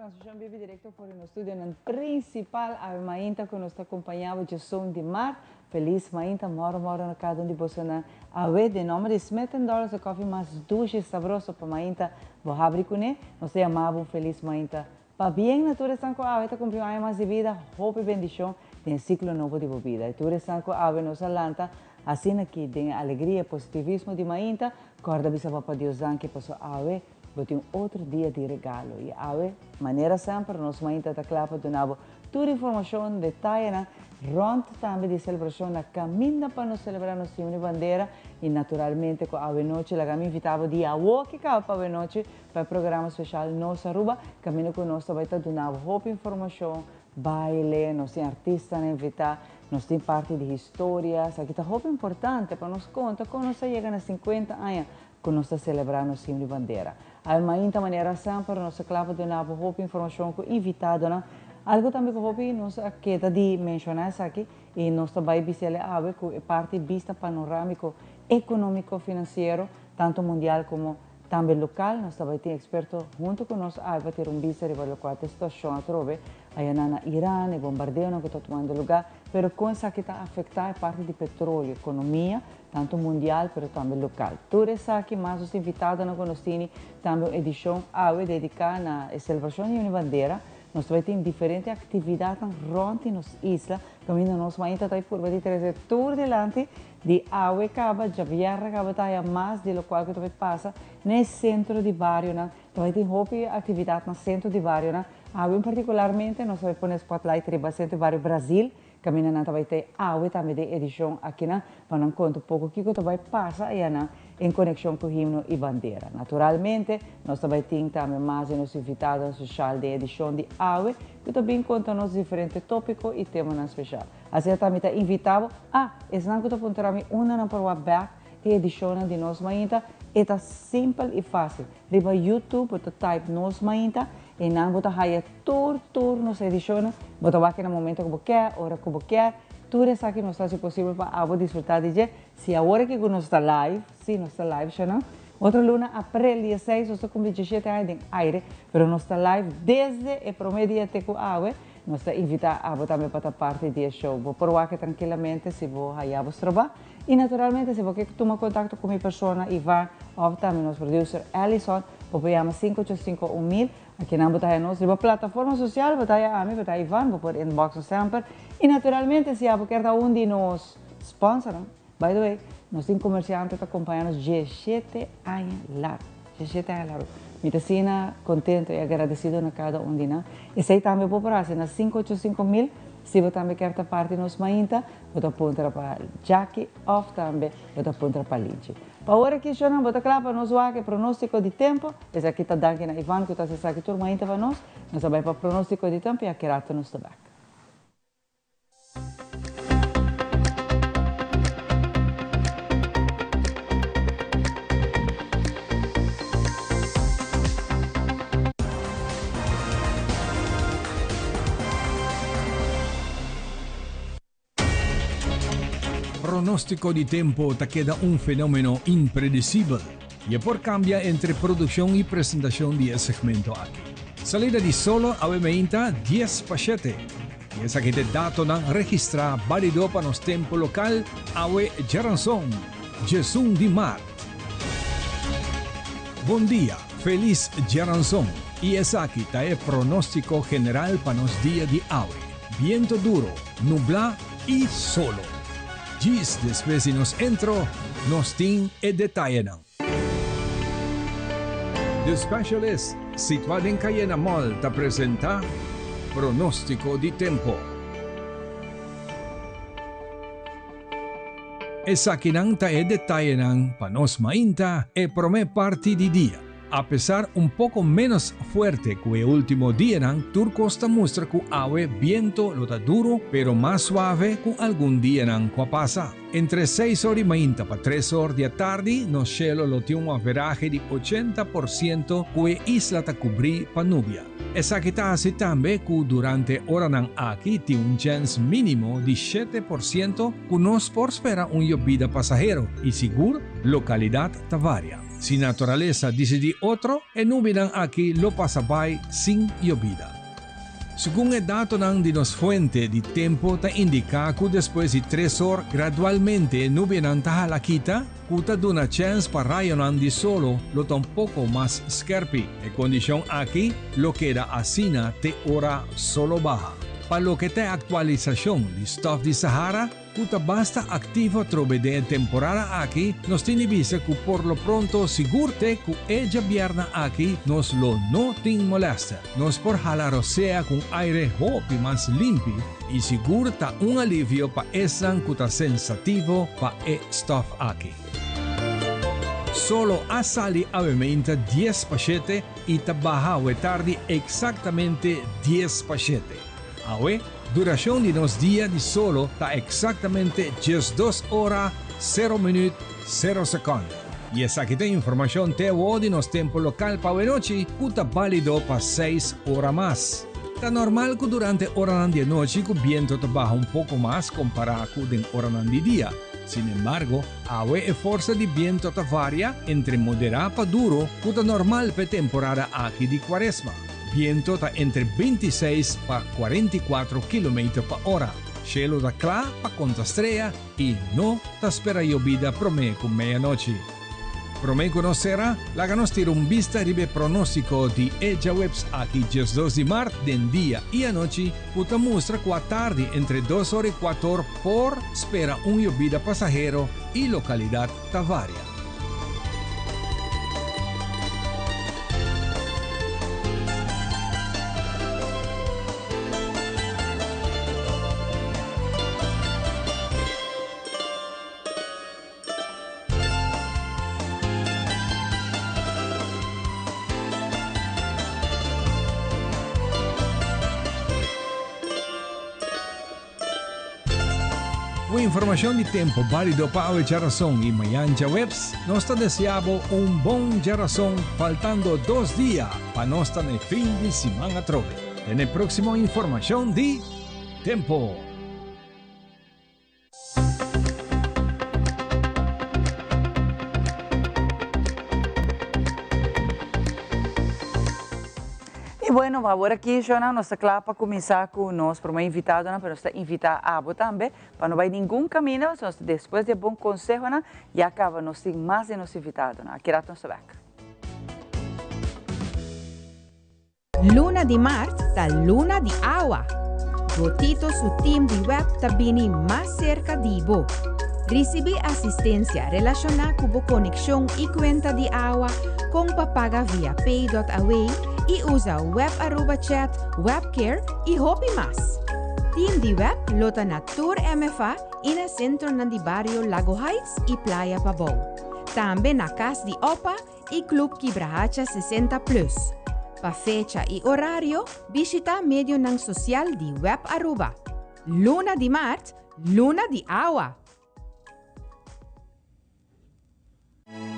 nós já vive direto por no estúdio no principal a mainta que nos acompanhava de som de mar. Feliz mainta, mora na casa onde você na awe de nome de $100 a coffee mais doce e saboroso para mainta. Vou abrir com ele, nós chamamos feliz mainta. Para bem natura sanco awe tá cumprindo a mais de vida, hope e bendição em ciclo novo de vida. E natura sanco awe nos alanta assim aqui tem alegria, positivismo de mainta. Corda bisa para Deus que passou awe. Vou ter outro dia de regalo. E awe, maneira sempre, nós ainda está claro de novo toda a informação, detalhe, rond também de celebração, na caminha para nós celebrar nosso dia de bandeira. E naturalmente, com a awe noite, lá me invitava de awe que cava para a noite, para o programa especial Nossa Aruba. Caminho com nós vai estar de novo, hope informação, baile, nós temos artistas a invitar, nós temos parte de história. Isso aqui está hope importante para nós contar quando nós chegamos a 50 anos, quando nós celebramos nosso dia de bandeira. A muita maneira sempre nós clava de novo hope informação com invitado na algo também que hope nós queda de mencionar aqui e nós também bisele ave com parte vista panorâmico econômico financeiro tanto mundial como também local. Nós também tem experto junto com nós a ter vista de qual a situação a trove aí na Irã e bombardeio não que está tomando lugar, pero com essa que está afetar a parte de petróleo, economia tanto mundial, pero também local. Tudo isso aqui, mais os invitados na Conostini, também edição AUE dedicada na celebração de uma bandeira. Nós também temos diferentes atividades rond nas islas, caminho nós ainda está por vai trazer tudo delante de AUE Caba, Javier Caba, tá mais de lo qual que também passa no centro de bairro, né? Também tem hope atividade no centro de bairro, né? AUE particularmente nós vamos pôr spotlight de centro de bairro Brasil. Caminhando também tem awe também de edição aqui na para não contar um pouco o que também passa aí na em conexão com o himno e bandeira. Naturalmente, nós também temos também mais nos invitados social de edição de awe que também conta nos diferentes tópicos e temas especial. Assim também está invitado esse não que estou apontando uma na para back de edição de nós mainta é simples e fácil. Riba YouTube, você type nós mainta e não bota aí tour nos edições, bota aqui no momento que você quer, hora que você quer, tudo isso aqui não está possível para a desfrutar de dia. Se agora que nós está live, sim, nós está live, já não? Outra luna, abril 16, nós estamos com 27 anos em aire, mas nós está live desde o primeiro dia de com água, nós está invitado a botar para parte do show. Vou provar que tranquilamente se vou aí a trabalhar. E naturalmente, se você tomar contato com minha pessoa, Ivan, ou também nosso producer Ellison, vou pegar 585-1000, aqui na botar nós, na plataforma social, botar a mim, botar Ivan, vou pôr inbox sempre. E naturalmente, se você quer um de nos sponsor, by the way, nós temos comerciantes que acompanham 17 anos lá. 17 anos lá. Me sinto contente e agradecido na cada um de nós. E sei também vou por assim, na 585-1000, se você também quer estar parte nos mainta, você aponta para Jackie, ou também você aponta para Lindsay. Para agora que já não, você claro para nós o pronóstico de tempo, esse aqui está dando na Ivan, que está se sabe que turma mainta para nós vamos para pronóstico de tempo e aqui rato nos tabaco. Pronóstico de tiempo te queda un fenómeno impredecible y por cambia entre producción y presentación de ese segmento aquí. Salida di solo a 10 pachete y esa que te dato na registra válido para nos tempo local awe Geranson, Jesús di Mar. Buen día, feliz Geranson y esa aquí ta es pronóstico general para nos día de awe. Viento duro, nubla y solo. Gis después nos entro, nos tin e detallan. The Specialist, situado en Cayena Mall, te presenta Pronóstico de Tempo. Esa kinang e detallan pa nos mainta e prome parte di día. A pesar un poco menos fuerte que el último día, Turcosta muestra que awe viento lo da duro, pero más suave que algún día que pasa. Entre 6 horas y 20 para 3 horas de tarde, nos cielo lo tiene un averaje de 80% que isla ta cubrí pa nubia. Esa que ta hace también que durante hora aquí tiene un chance mínimo de 7% que nos por espera un llovida pasajero y seguro localidad ta varia. Si naturaleza decide otro, enubinan aquí lo pasabay sin llovida. Según el dato de nos fuente de tiempo, ta indica que después de 3 horas gradualmente nubinan tahalakita, kuta duna chance para rayonan de solo lo tampoco más scarpi. En condición aquí, lo que era asina te hora solo baja. Para lo que te actualización de Stuff de Sahara, kuta basta activo trove de temporada aquí, nos tiene visa que por lo pronto segurte que ella vierna aquí nos lo no te molesta. Nos por jalar o sea con aire hopi más limpio y segurta un alivio para esa kuta sensativo para Stuff aquí. Solo a sali avementa 10 pachete y tabaja tarde exactamente 10 pachete. Awe, duración de los días de solo está exactamente 2 horas, 0 minutos, 0 segundos. Y esa que información te voy de los tiempos local para noche, que está válido para 6 horas más. Está normal que durante horas de noche el viento baja un poco más comparado con horas de día. Sin embargo, awe e fuerza de viento varia entre moderado para duro, que está normal para temporada aquí de cuaresma. Viento está entre 26 para 44 km por hora. Cielo da claro para contrastrea y no te espera llovida promé con medianoche. Promé conocerá la que nos tira un vista de pronóstico de ella webs aquí 2 de marzo del día y anoche, que muestra que a tarde entre 2 horas y 4 horas por espera un llovida pasajero y localidad varia. Con información de tiempo válido para el Jarazón y Mayanja Webs, nos deseamos un buen Jarazón faltando 2 días para no estar en el fin de semana trove. En el próximo información de tiempo. Bueno, agora aqui, Jona, nós estamos para começar com nós, para uma invitada, para nós invitar a Abo também, para não vai nenhum caminho, nós, depois de bom conselho, e acaba, nós temos mais de nós invitados, aqui era nós saber. Luna di Marte da Luna di Agua. Botito su team di web tabini más cerca di bo. Recibe asistencia relacionada con conexión y cuenta de agua con papaga via pay.away y usa web@chat, webcare y hopi más. Team di web lota na Tour MFA in el centro di barrio Lago Heights y Playa Pavón. También na Cas di Opa y Club Quibrahacha 60+. Pa fecha y horario, visita medio ng social di web @ Luna di Marte, Luna di Agua.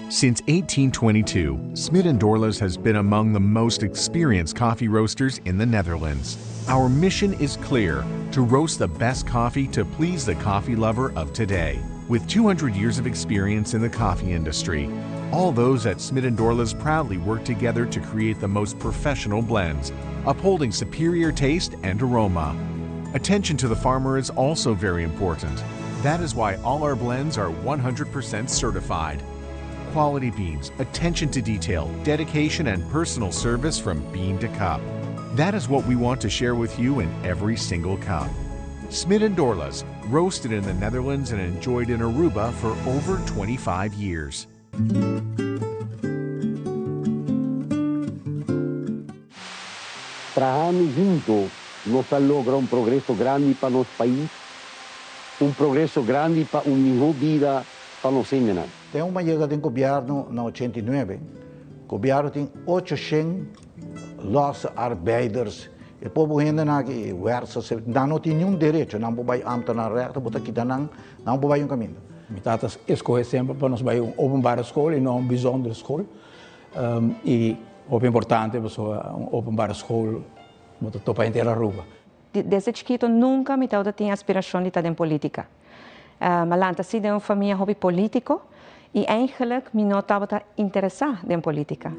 Since 1822, Smit & Dorlas has been among the most experienced coffee roasters in the Netherlands. Our mission is clear: to roast the best coffee to please the coffee lover of today. With 200 years of experience in the coffee industry, all those at Smit & Dorlas proudly work together to create the most professional blends, upholding superior taste and aroma. Attention to the farmer is also very important. That is why all our blends are 100% certified. Quality beans, attention to detail, dedication, and personal service from bean to cup. That is what we want to share with you in every single cup. Smit & Dorlas, roasted in the Netherlands and enjoyed in Aruba for over 25 years. Trabajando juntos, nos logra un progreso grande para nuestro país, un progreso grande para una mejor vida para los indígenas. Tem uma chegada em governo na 89. O governo tem 800 los arbeiders. O povo ainda não não tem nenhum direito, não pode amtar recht, botar aqui não pode um caminho. Mitatas escolhe sempre para nós vai uma openbare school e não uma bijzondere school. E o importante é uma openbare school, botar topa inteira Aruba. Desde chiquito nunca me tinha aspiração de estar em política. Malanta se de uma família hobby político. E eigenlijk, ik não estava interessado em política.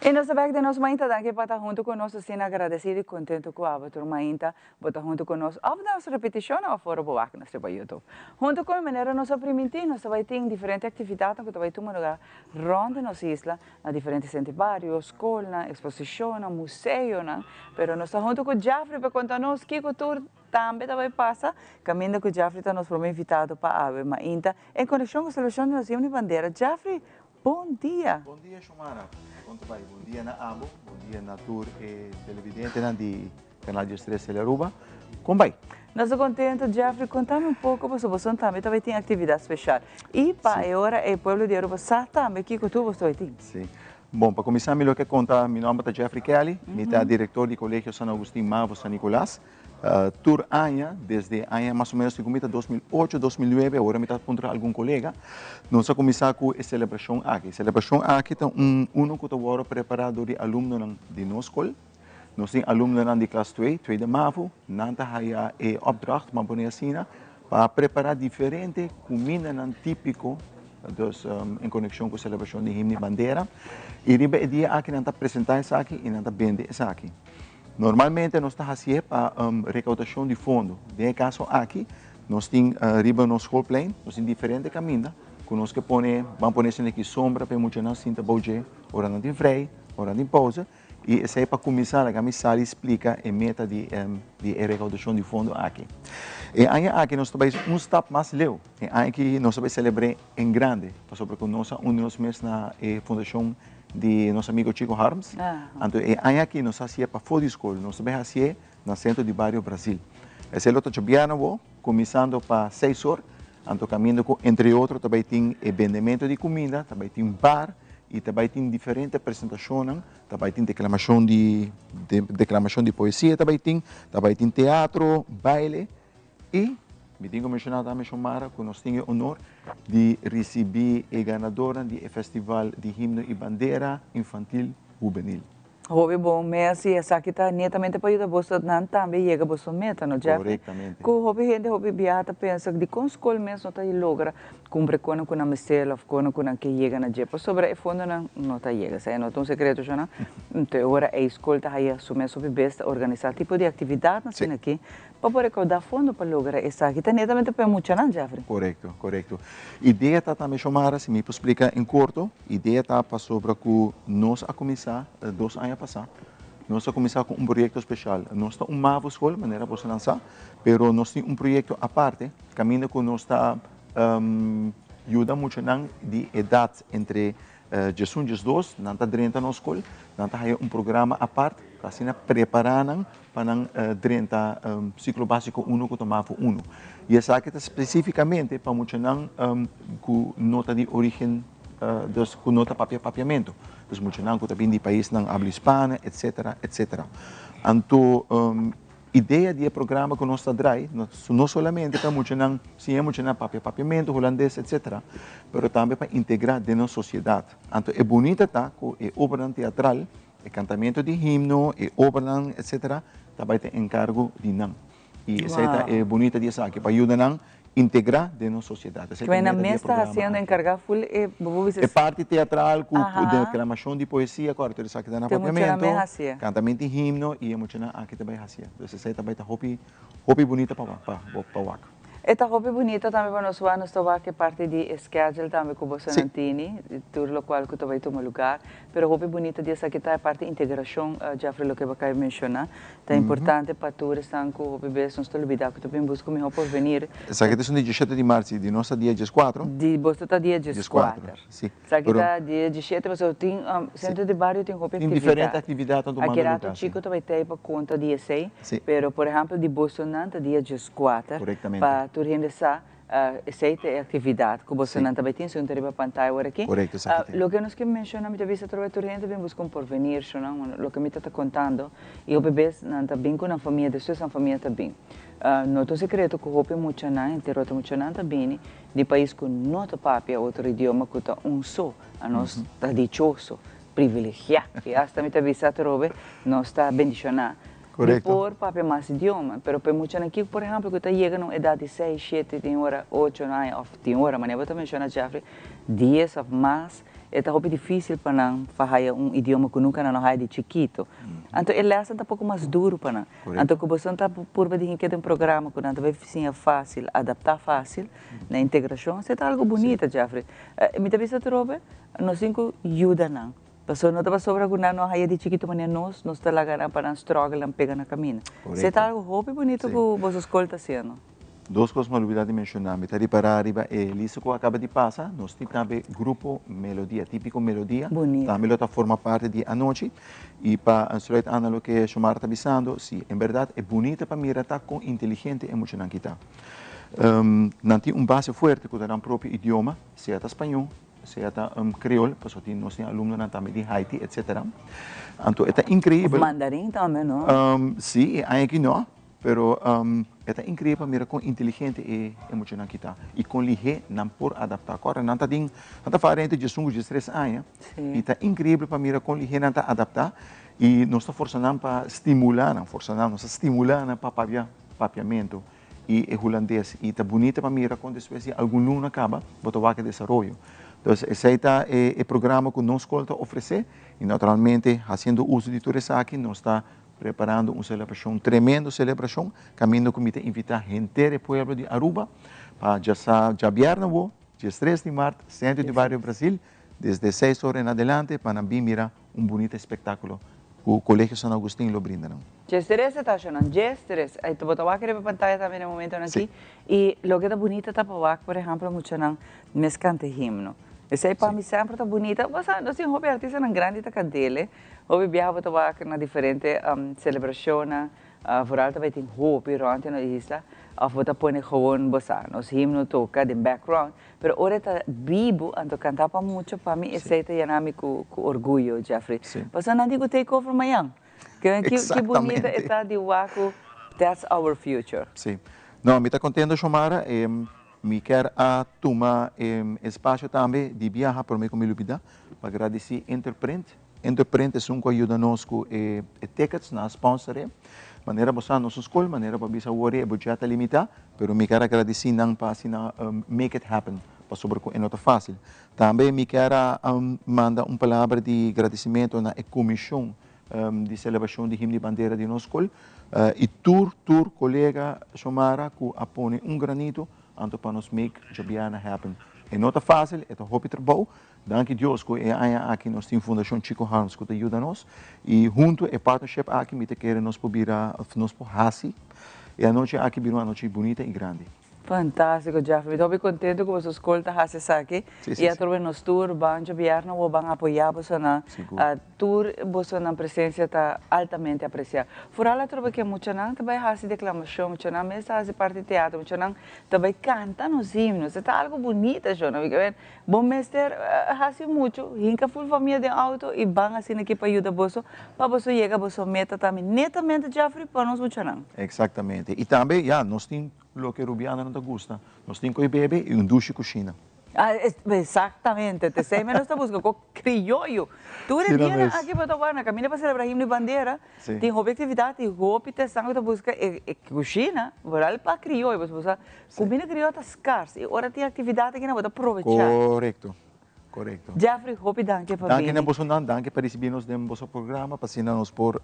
E nós sabemos que nós mainta daqui para estar junto conosco, assim agradecido e contente com a turma mainta, botar junto conosco. A nossa repetição ou fora boa que nós temos YouTube. Junto com a maneira nós permitir, nós vai ter diferentes atividades que vai tomar lugar ronda nossa isla, na diferentes centros barrios, escola, exposição, museu, pero nós junto com o Jeffrey para contar-nos que cultura também vai passar. Caminho com o Jeffrey está nos foi invitado para a Ave Mainta em conexão com a seleção de nossa bandeira. Jeffrey, bom dia. Bom dia, Xomara. Bom dia na Abo, bom dia na Tour e televidente de Canal de Estrela Celeruba. Como vai? Nós estamos contentes, Jeffrey, contar-me também vai ter atividade especial. E para agora, o povo de Aruba sabe também que tu você tem. Sim. Bom, para começar, melhor que contar, meu nome é Jeffrey Kelly, eu diretor do Colégio San Agustín Mavo San Nicolás. Tour ANHA, desde ANHA mais ou menos 2008, 2009, agora me está contra algum colega. Nós vamos começar com a celebração aqui. A celebração aqui é que está preparado de alunos de nossa escola. Nós temos alunos de classe 2, 2 de MAVO, nanta haya e opdracht, mas por assim, para preparar diferentes comidas típicas em conexão com a celebração de himno e bandeira. E riba dia aqui nanta apresentar isso aqui e nanta vender isso aqui. Normalmente nós estamos fazendo para recaudação de fundo. Nesse caso aqui, nós temos riba no school plane, nós temos diferentes caminhos, que nós vamos pôr aqui sombra para muitos não sinta boje, ora não tem freio, ora não pausa. E isso é para começar a começar explica a meta de recaudação de fundo aqui. E aí aqui nós também step mais leu. E aqui nós também celebramos em grande, sobre que nós unimos na fundação de nosso amigo Chico Harms. Então, aqui nós fazíamos para fora de escola, nós também fazíamos no centro de bairro Brasil. Esse é o outro chabiano, começando para 6 horas, então caminhando com, entre outros, também tem vendimento de comida, também tem bar, e também tem diferentes apresentações, também tem declamação de poesia, também tem teatro, baile, e me tenho mencionado também, Xomara, que nós temos o honor de receber a ganadora do Festival de Himno e Bandeira Infantil Juvenil. Houve bom, mas essa aqui está netamente para ir você não também chega você meta, não já? Corretamente. Que houve gente, houve biata pensa que de com escola mesmo não está logra cumprir com a missão, com que chega na jepa sobre o fundo não está chega, sai não tem segredo já não. Então agora a escola está aí assumir sobre besta organizar tipo de atividade assim aqui para poder recaudar fundo para lograr essa aqui está netamente para muito não, Jeffrey? Correto. Ideia está também Xomara, se me explica em curto, ideia está para sobre que nós a começar 2 anos passar. Nós vamos começar com projeto especial. Nós temos MAVO escola, maneira para lançar, mas nós temos projeto à parte, caminho que nós está ajuda muito de idade entre 18 e 12, não está dentro da escola, não está programa à parte, que assim preparando para 30 ciclo básico 1 que MAVO 1. E essa aqui está especificamente para muito com nota de origem com nota papiamento. Dus moet je dan também de país não habla hispana, etc. Então, ideia do programa que nós trazemos, não somente para muito não, sim, muito não papiamento, holandês, etc. Mas também para integrar dentro da sociedade. Então, é bonita tá, com o obra teatral, o cantamento de himno, o obra, etc. Também tem encargo de não. E essa é bonita disso aqui, para ajudar não integrar dentro da sociedade. Que na mesa está sendo encarregado full é parte teatral com declamação de poesia, correto, isso aqui está na papiamento, cantamento de himno e muito aqui também hacia. Então essa também está hobby bonita para o Esta roupa bonita também para nós vamos tomar que parte de schedule também com você Nantini, tudo o qual que vai tomar lugar. Pero roupa bonita dessa aqui tá a parte integração, Jeffrey lo que vai mencionar, tá importante para tu estão com roupa bem, não estou olvidar que tu bem busca melhor por venir. Essa aqui é dia 17 de março, de nossa dia 14. De você tá dia 14. Sim. Essa aqui tá dia 17, mas eu tenho centro de bairro tem roupa atividade. Diferente atividade tanto aqui era o chico também tem para conta dia 6, pero por exemplo de Boston tá dia 14. Corretamente. Tu realizar essa atividade que você não também tem, se não tem pantalla agora aqui. Correto, o que nós que mencionamos, muitas vezes, através do gente vem buscar um porvenir, o que me está contando, e o bebê não está bem com a família, depois a família está bem. Não é secreto que o roupa muito não, inteiro muito não está bem, de país que não está papia, outro idioma que está só, a nós está dichoso, privilegiado, e hasta me está avisado, nós está bendicionado. Correcto. Por papel mais idioma, pero para muitos aqui, por exemplo, que está chegando a idade de 6, 7, tem hora 8, 9, ou tem hora, mas eu também menciono, Jeffrey, 10 ou mais, é muito difícil para não fazer idioma que nunca não é de chiquito. Então, ele é um pouco mais duro para não. Então, que você está por ver que tem um programa que não vai ser fácil, adaptar fácil, na integração, é algo bonito, Jeffrey. Me está vendo, Robe, nós cinco ajuda não. Pessoa não estava sobre alguma não aí de chiquito mas nós está lá para não struggle não pegar na caminho. Se tá algo roupa bonito que você escolta sendo. Duas coisas me olvidei de mencionar. Me tari para arriba isso que acaba de passar. Nós temos também grupo melodia, típico melodia. Bonito. Também outra forma parte de a noite. E para straight Ana lo que Xomar está avisando, sim, em verdade é bonita para mirar tá com inteligente e muito não quitar. Não tem base forte que dá um próprio idioma, seja espanhol, seja crioulo, porque nós temos alunos também de Haiti, etc. Então, é incrível. Mandarim também, não? Sim, aqui não, pero é incrível para mirar com inteligente e emocionante que está. E com ligeiro, não por adaptar. Agora, não está diferente de 5 de 3 anos. E está incrível para mirar com ligeiro, não está adaptar. E nós estamos forçando para estimular, nós estimulando para papiamento. E é holandês. E está bonito para mirar quando espécie algum aluno acaba, botar o desenvolvimento. Então, esse é o programa que nós escolta oferecer. E, naturalmente, fazendo uso de tudo isso aqui, nós está preparando uma celebração, tremenda celebração, caminho que me invitar a gente do povo de Aruba, para já viernes, dia 3 de março, centro de Barrio Brasil, desde 6 horas em adelante, para vir mirar bonito espetáculo que o Colégio San Agustín lo brinda. G3 está chamando, G3. Aí tu botou aqui na pantalla também no momento aqui. E o que está bonito está para por exemplo, muito não, mes canta himno. Esse aí para mim sempre está bonita. Mas nós temos um artista na grande da cadele. Hoje viaja para na diferente celebração, vooral também tem roupa e ronte na isla. Of você põe gewoon bossa, nos himno toca de background. Pero ora está vivo, então cantar para muito para mim esse aí é nome com orgulho, Jeffrey. Mas não digo take over amanhã. Que bonita está de Waco. That's our future. Sim. Não, me está contente, Xomara. Me quer a tomar espaço também de viajar para mim com minha lupida para agradecer Interprint. Interprint é um que ajuda nós com tickets na sponsor. Maneira para nossa escola, maneira para bisa worry, é budget limitado, pero me quer agradecer não para assim make it happen, para sobre é não fácil. Também me quer mandar palavra de agradecimento na comissão de celebração de himno de bandeira de nossa escola e tur colega Xomara que apone granito anto para nos make Jobiana happen. É não fácil, é hope trabalho. Danke Deus que aqui nós temos a Fundação Chico Harms que ajuda nós e junto é partnership aqui me quer nos pobira nos por hasi e a noite aqui virou uma noite bonita e grande. Fantástico, Jeff. Estou bem contente com você escolta essa aqui. E a turma nos tour, banjo viernes, ou vão apoiar você na tour, você na presença está altamente apreciada. Fora a turma que é muito não, também faz declamação, muito não, mas faz parte de teatro, muito não, também canta nos himnos. Está algo bonito, João. Bom mestre, faz muito, rinca full família de auto e vão assim aqui para ajudar você, para você chegar a você meta também netamente, Jeffrey, para nós muito não. Exatamente. E também, nós temos lo que Rubiana não gosta. Nós temos que beber e duche e cozinha. Exatamente. Te sei menos te busco com criollo. Tu viene aqui para tomar na caminha para celebrar himno de bandeira. Tem atividade, roupa, te sangue te busca e cozinha. Voral para criollo, você combina criollo está escasso. E agora tem atividade que não pode aproveitar. Correto. Correcto. Jeffrey, hopi danke pa Danke bini. na bosonan, danke pa recibirnos de boso programa, pasinanos por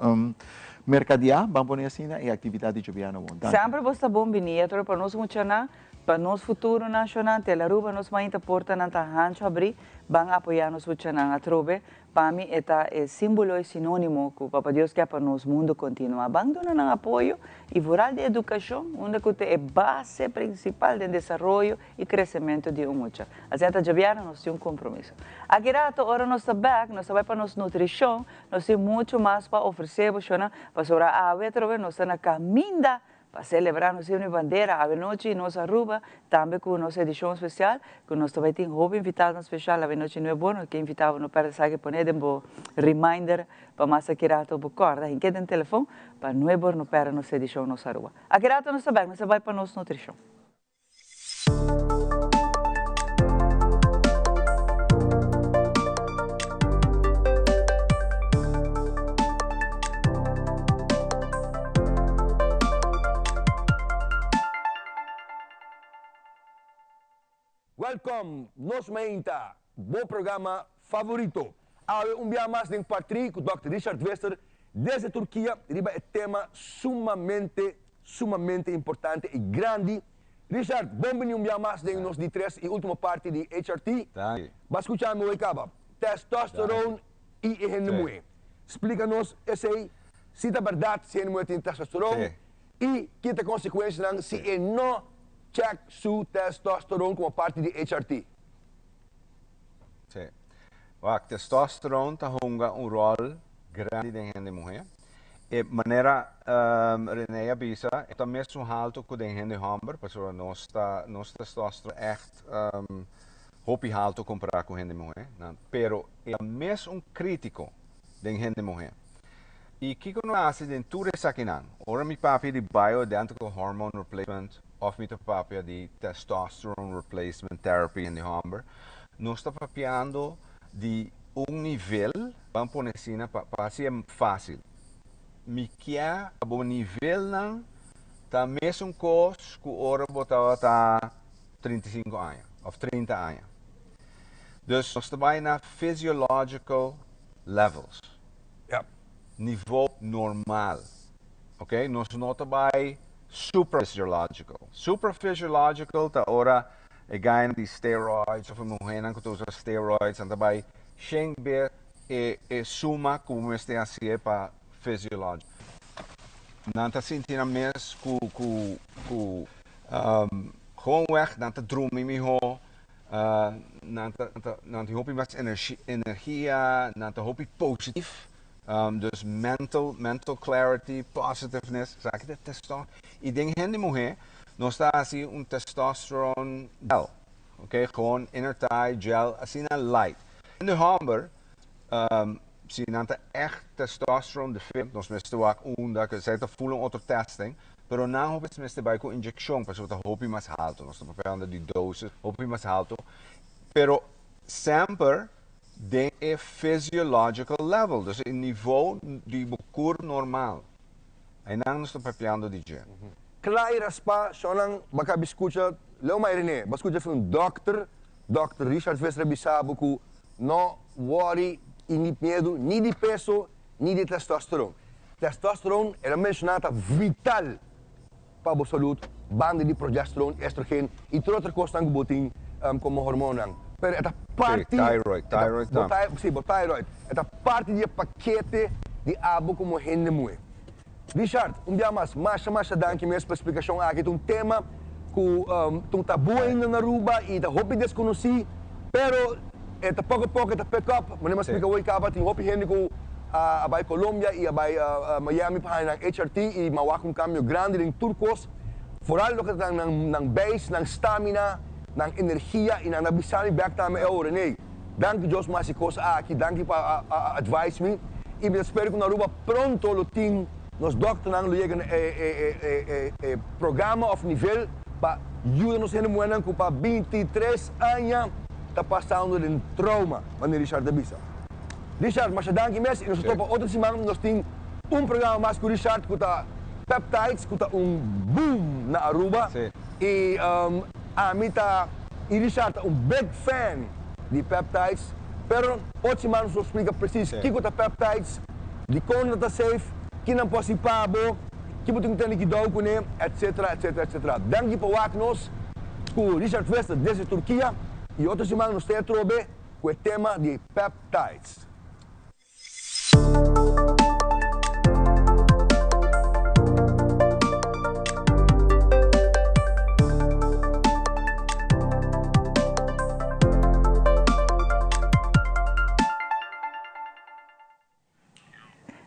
mercadia, vamos poner assim, e atividade joviana. Sempre bosta bom bini, atro para nós muchana, para nós futuro nacional, te la ruba nos mainta porta nanta hancho abri, bang apoiar nos muchana atrobe, para mim eta é símbolo e sinônimo que o Papa Deus quer para nós mundo continua. Bang dona nang apoio e rural de educação, onde que é base principal de desenvolvimento e crescimento de mucha. A gente joviana nós tem compromisso. Aqui rato ora nós back, nós vai para nós nutrição, nós tem muito mais para oferecer, para sobre a vetrobe nós na caminda para celebrar nossa bandeira, a noite em nossa Aruba, também com nossa edição especial, que nós também temos roupa invitada especial, a noite não é bom, que invitava no perde sabe poner um reminder para mais aqui rato o corda, em que tem telefone para não é bom no perde nossa edição nossa Aruba. Aqui rato nós também, nós vai para nossa nutrição. Welcome, nos mainta, bom programa favorito. Há dia mais de partir com o Dr. Richard Wester, desde Turquia, riba é tema sumamente importante e grande. Richard, bom dia mais de nos de 3 e última parte de HRT. Vai escutar meu acaba. Testosterone e hennemue. Explica-nos esse, se é verdade se hennemue tem testosterone e que tem consequências se é não check su testosterone como parte de HRT. Sim. O testosterone tem rol grande dentro da mulher. E maneira René avisa, é também alto que dentro da homem, porque nosso testosterone é hopi alto comparado com a mulher. Pero é mesmo crítico dentro da mulher. E o que nós fazemos em tudo isso aqui? Ora, mi papi de bioidentical hormone replacement, of mi papi de testosterone replacement therapy in the homem, nós estamos papiando de nível, vamos pôr assim, para ser fácil. Mi quer a bom nível não, tá mesmo coisa que ora botava tá 35 anos, ou 30 anos. Dus nós estamos na physiological levels. Nível normal. Ok? Nós não estamos superphysiological. Superphysiological, tá ora é ganho de steroids, ou mulher que usa steroids, então vai sempre suma como este assim para fisiológico. Não está sentindo mesmo que gewoon weg, não está dormindo melhor, não está hopi mais energia, não está hopi positivo. Dus mental clarity, positiveness, sabe que testosterone. E dentro da mulher, nós está assim testosterone gel, ok? Gewoon inner thigh gel, assim na light. In de homem, se não está echt testosterone deficient, nós mesmo dat que zij te voelen onder testing, pero não hoop het mesmo bij com injeção, para que hoop mais alto, nós estamos falando de doses, hoop mais alto, pero sempre de physiological level, dus in niveau de cor normal. En dan is het papiando de je. Claro, raspa, sonang baka biscucha, leo mai René, biscucha from Dr. Richard Wester bisabo que não worry e nem medo, nem de peso, nem de testosterone. Testosterone é mencionada vital para a saúde, banda de progesterone, estrogênio e toda outra coisa que botem como hormônio. Pero esta parte thyroid. Sim, thyroid. Esta parte do paquete de abo como rende muito. Richard, dia mais danke mesmo para a explicação aqui. É tema que um tabu ainda na Aruba e da hope desconheci, pero eta pouco a pouco eta pick up, mas não explica hoje que tem hope rende com a Colômbia e a Miami para na HRT e mawak cambio grande em turcos. Vooral lo que ng base, ng stamina, ng energia e ng nabisami back time René. Danke Diyos mas coisa aqui, danke para advice me. E me espero que na Aruba pronto lo ting nos doctor nang luyegan programa of nível para ajudar-nos a moenan que para 23 anos está passando de trauma, mas Richard Davisa. Richard, mas danke mes e nós topa outra semana nós tem programa mais com Richard que tá peptides que tá boom na Aruba. E a mim tá e Richard big fan de peptides. Pero hoje mais nos explica preciso o que é peptides, de como está safe, que não pode ser pabo, que você tem que dar com ele, etc, etc, etc. Danke para nós com Richard Wester desde Turquia e outra semana nos tem trobe com o tema de peptides.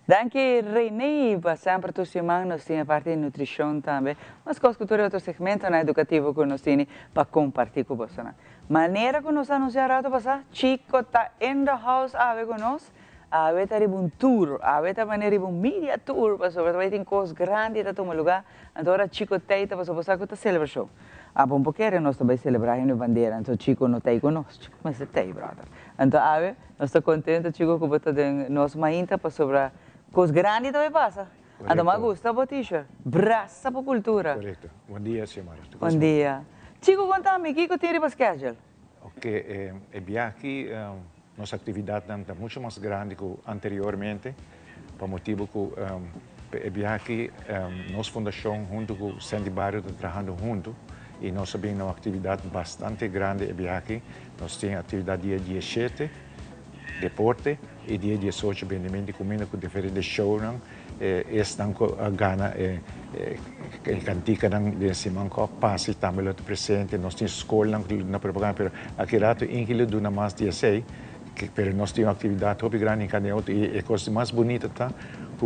Danke, René, sempre tu semana nós temos a parte de nutrição também, mas com outro segmento na educativo que nós temos para compartilhar com vocês. Maneira que nós anunciamos para Chico está in the house ave com nós, ave está um tour, ave está maneira um media tour, para sobre vai ter coisas grandes para tomar lugar, então Chico está para sobre que está celebração. A bom porque nós também celebramos a bandeira, então Chico não está conosco, mas está brother. Então ave, nós estamos contentes Chico que está de nós mainta para sobre coisas grandes também passa. Então, me gusta a t-shirt. Braça para a cultura. Correto. Bom dia, senhora. Bom dia. Chico, conta-me, o que você tem para schedule? Ok, aqui, nossa atividade está muito mais grande que anteriormente, por motivo que aqui, nossa fundação, junto com o Sandy Barrio, está trabalhando junto, e nós temos uma atividade bastante grande aqui. Nós temos atividade dia 17, deporte, e dia 18 vendimento de comida com diferentes shows, estão a Gana, cantica de Simão Passe também lá presente, nós temos escola na propaganda, mas aqui rato incluído de uma mais 16, mas nós temos atividade muito grande em cada outro, e a coisa mais bonita tá, que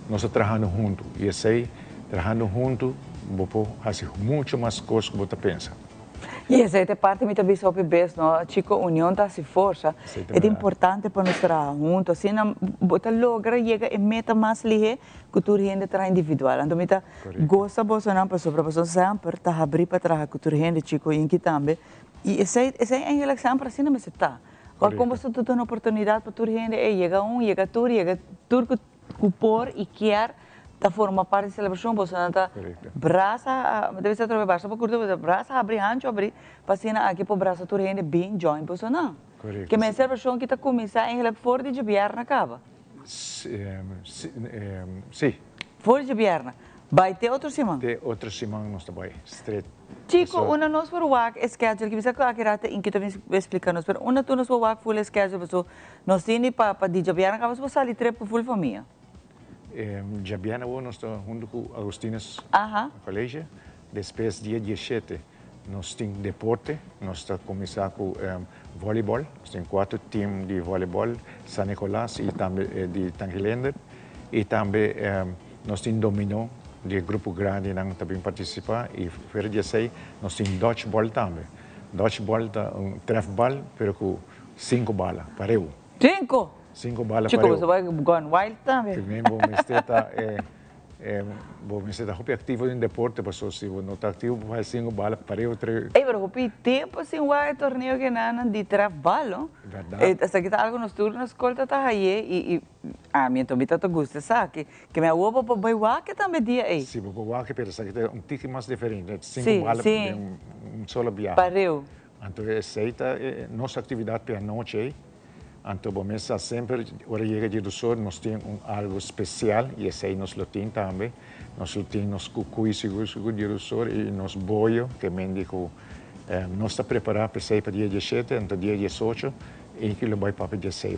nós estamos trabalhando juntos, e assim, trabalhando juntos, vamos fazer muito mais coisas que você pensa. E essa é parte muito bem sobre bem, não? Chico, união está se força. É importante para nós trabalhar juntos, assim, você logra chegar e meta mais lihe que tu rende tra individual. Então, mita gosta você não para sobre você sempre tá abrir para trabalhar que tu rende Chico em que também. E essa é em sempre assim não me está. Agora como você tem uma oportunidade para tu rende, chega tudo que por e quer da forma parte da celebração, você não está braça, deve ser através braça, porque você braça abrir anjo abrir, para cena aqui para braça tu rende bem join, você não. Que a celebração que está começar em fora de Bierna acaba. Sim. Fora de Bierna. Vai ter outro semana? Tem outro semana nós estamos straight. Chico, uma nós para o WAC schedule, que você acaba em que também explicando, mas uma tu nós para o WAC full schedule, você nós temos para DJ Bierna acaba você sair três para full família. Jabiana, nós estamos junto com Agustinas Colégio. Depois, dia 17, nós temos deporte. Nós estamos começando com voleibol. Nós temos 4 times de voleibol, San Nicolás e também de Tangilender. E também nós temos dominó, de grupo grande que também participa. E fora dia 6, nós temos dodgeball também. Dodgeball é trefball, mas com 5 balas, pareu. 5? 5 balas Chico, você vai gone wild também? Também vou me estar muito ativo em deporte, mas se não está ativo, vai 5 balas para eu 3. Mas o tempo assim vai torneio que não de trabalho. Verdade. Essa que tá algo nos turnos escolta tá aí e a minha também tá gosta, sabe? Que minha uva para bailar que também dia aí. Sim, para bailar que pensa que é tique mais diferente, 5 balas para solo viagem. Pareu. Então essa é nossa atividade para a noite aí. Então, vamos sempre, hora chega de sol, nós temos algo especial, e esse aí nós temos também. Nós temos cucuí seguro de sol e nós boio, que mendico, nós estamos preparados para sair para dia 17, então dia 18, e que vai para dia 16.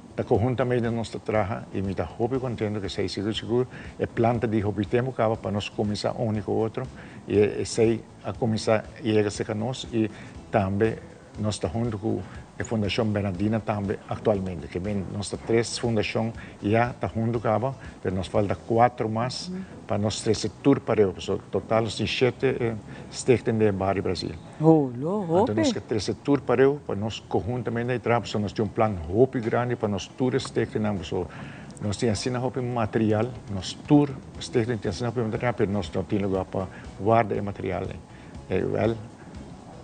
Está conjuntamente nosso trabalho, e me está muito contente que seja seguro. É planta de hobby temos para nós começar um com o outro, e esse aí a começar a chegar a nós, e também nós estamos junto com a Fundação Bernardina também atualmente, que vem nossas 3 fundações já está junto com mas nos falta 4 mais para nós 13 tour para o total nós temos 7 stichtingen de Barrio Brasil. Então nós temos 13 tour para nós conjuntamente trabalhamos, nós temos plano muito grande para nós tour stichtingen, nós temos assim material, nós tour stichtingen temos material, mas nós não temos lugar para guardar o material.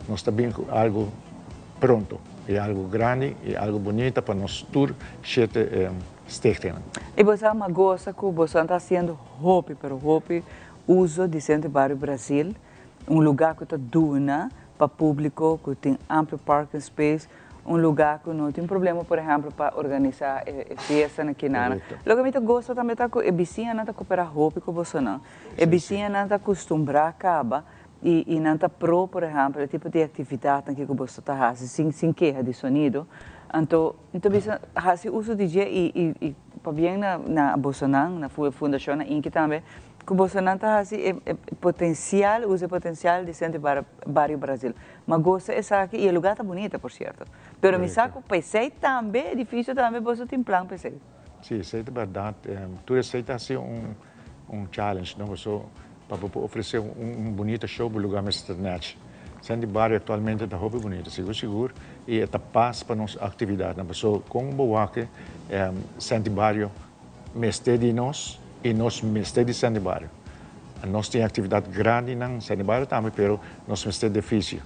Nós também algo pronto. É algo grande, é algo bonito para nós tour 7 stichtingen. E você é uma gosta que você está fazendo roupa, mas roupa uso de Centro Barrio Brasil, lugar que está duna, para público, que tem amplo parking space, lugar que não tem problema, por exemplo, para organizar festa na Quinana. Logo, eu gosto também de que a vizinha não está cooperar roupa com você, não. A vizinha não está acostumada a acabar e não está pro, por exemplo, o tipo de atividade que você está fazendo, sem queixa de sonido. Então você faz uso de dia e para bem na Bolsonaro, na fundação, na Inque também, que Bolsonaro está fazendo potencial, usa potencial de centro barrio Brasil. Mas gosta é aqui e o lugar está bonito, por certo. Mas me saco PC também é difícil também você tem plano PC. Sim, isso é verdade. Tudo isso está sendo challenge, não? Você para oferecer bonito show para o lugar mais internet. Centro barrio atualmente está muito bonito, seguro, e está paz para nossa atividade. Não? Pessoa com o boaque, centro barrio mestre de nós e nós mestre de centro barrio. Nós temos atividade grande no centro barrio também, mas nós mestre difícil.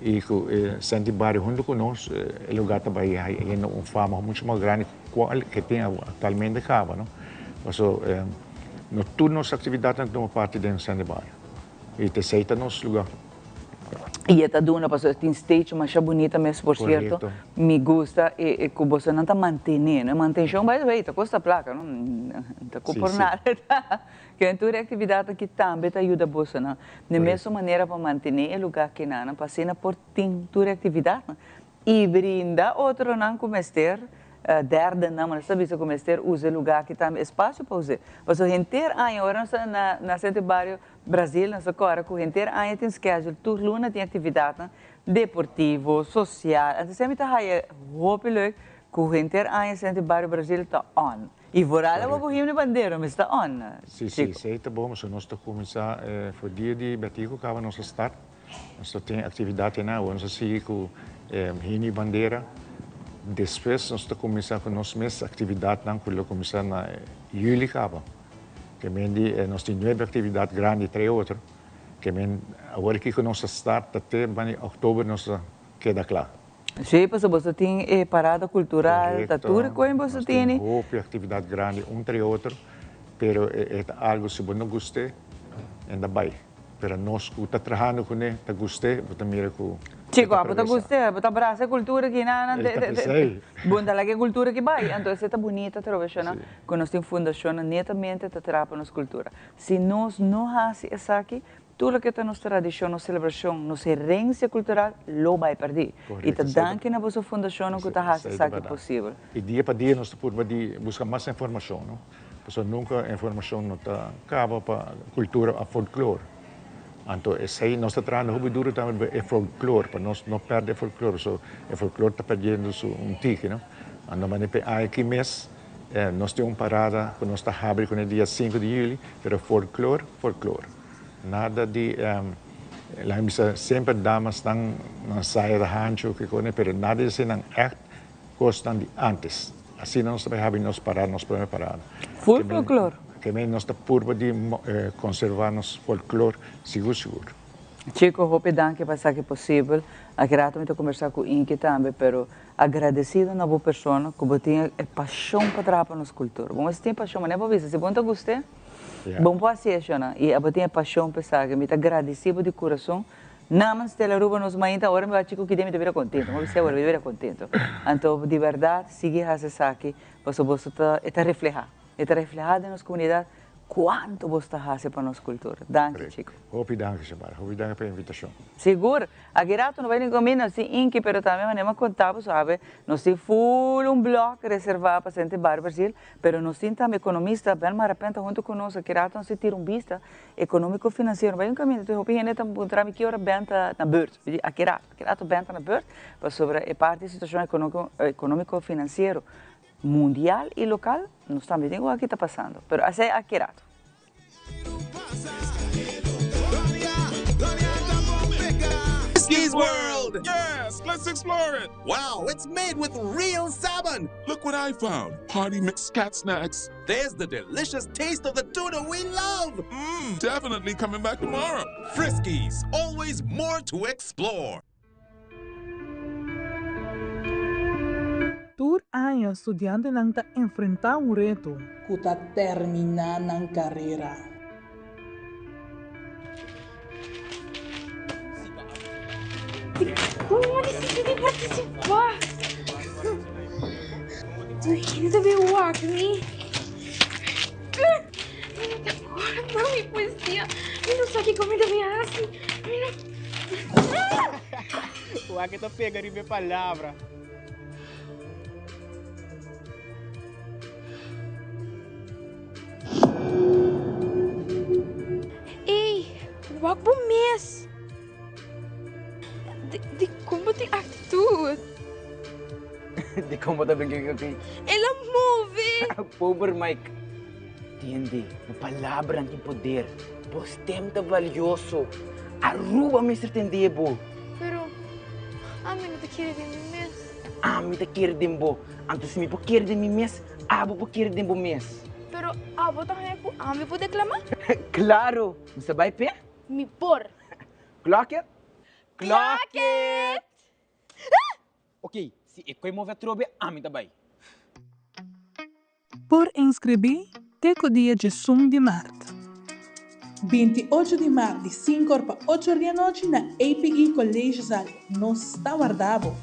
E o centro barrio junto com nós, o lugar também tem uma fama muito mais grande que tem atualmente acaba, não? Pessoa todas nossas atividades tomam parte do centro barrio e te aceita nosso lugar. E está dando uma pessoa tem stage mais bonita mesmo, por certo. Me gusta e que você não está mantendo, manutenção vai ver, está custa placa, não está por nada. Que é toda atividade que também ajuda você, não. Da mesma maneira para manter o lugar que não, para ser por toda atividade e brinda outro não cometer. Derde não, mas sabe se começar usa o lugar que tem espaço para usar. Mas o inteiro ano agora na centro barrio Brasil, nessa agora com o inteiro ano tem schedule, toda luna tem atividade deportivo, social. Então sempre está aí roupa leuk, com o inteiro ano centro barrio Brasil está on. E vorada vou correr de bandeira, mas está on. Sim, está bom, mas nós estamos começar foi dia de batico que a nossa start. Nós tem atividade na, nós seguir com hini bandeira. Depois nós começamos com nossa mesma atividade, que começar na julho acaba. Que nós temos 9 atividades grandes, 3 outras. Que agora que nós start até outubro nós queda claro. Sim, porque você tem parada cultural, tudo que você tem. Roupa, atividade grande, 3 outro, pero é algo se você não gosta, ainda vai. Pero nós que está trabalhando com ele, está gostando, você mira com Chico, você gosta, você abraça a cultura que não, bunda lá que cultura que vai, então isso é bonita, tradicional, que nós temos fundação netamente te atrapa nossa cultura. Se nós não fazemos isso aqui, tudo que é nossa tradição, nossa celebração, nossa herência cultural, lo vai perder. E te danke na vossa fundação que está fazendo isso aqui possível. E dia para dia nós por buscar mais informação, não? Porque nunca a informação não está acaba para a cultura, a folclore. Então, esse nós estamos trabalhando muito duro também é folclore, para nós não perder folclore. O folclore está perdendo tique, não? Então, mas aqui mês, nós temos uma parada que nós estamos abrindo no dia 5 de julho, mas folclore. Nada de... lá sempre damas estão na saia da rancho, mas nada de ser echt gostam de antes. Assim nós também temos nossa parada, nossa primeira parada. Folclore. Que nós estamos por de conservar nosso folclore seguro. Chico, hope danke para isso que é possível. Grato muito conversar com o Inque também, mas agradecido na boa pessoa que você tem paixão para trabalhar nossa cultura. Bom, você tem paixão, mas não é para isso. Se você gostar, bom para assistir, né? E você tem paixão para isso, que me agradecido de coração. Não, mas se ela rouba nos mães, agora me vai chico que deve estar contente, mas você agora deve estar contente. Então, de verdade, seguir essa aqui, você está reflejar. Está reflejado na nossa comunidade quanto você está fazendo para a nossa cultura. Danke, Chico. Obrigado, Samara. Obrigado pela invitação. Seguro. Aqui não vai nem comer, assim, Inque, mas também não contamos, sabe? Nós temos um bloco reservado para Centro Barrio Brasil, mas nós temos também economista, bem mais repente, junto conosco, aqui nós temos vista econômico-financeiro. Vai um caminho, então, eu penso que encontramos que hora benta na bolsa. Aqui benta na bolsa, sobre a parte da situação econômico-financeira. Mundial e local, nós também temos o que está passando, mas assim é accurato. Frisky's World! Yes, let's explore it! Wow, it's made with real salmon! Look what I found! Party mixed cat snacks. There's the delicious taste of the tuna we love! Definitely coming back tomorrow. Frisky's, always more to explore. Tur años estudiante não está enfrentar reto. Que está terminando a carreira. Como decidi participar? Tu ainda veio me. Agora não me poesia. Eu não sei que comida me hace. O que tá pegando em minha palavra. Ei, o bom mês. De como tem atitude. De como tá brincando aqui. Ela move. Pobre Mike. Entende? A palavra tem poder. Pois tempo valioso. Aruba me entendebo. Pero, a mim não te quer de mim mês. A mim te quer de mim. Antes me por querer de mim mês, abo por querer de mim mês. Pero, a botar a me pode declamar? Claro. Você vai pé? Me por. Clock it. Clock it. Ok, se eu mover a trobe, a mim também. Por inscrever, teco dia de 1 de março. 28 de março, de 5 para 8 da noite, na API Colégio Zali. Não está guardado.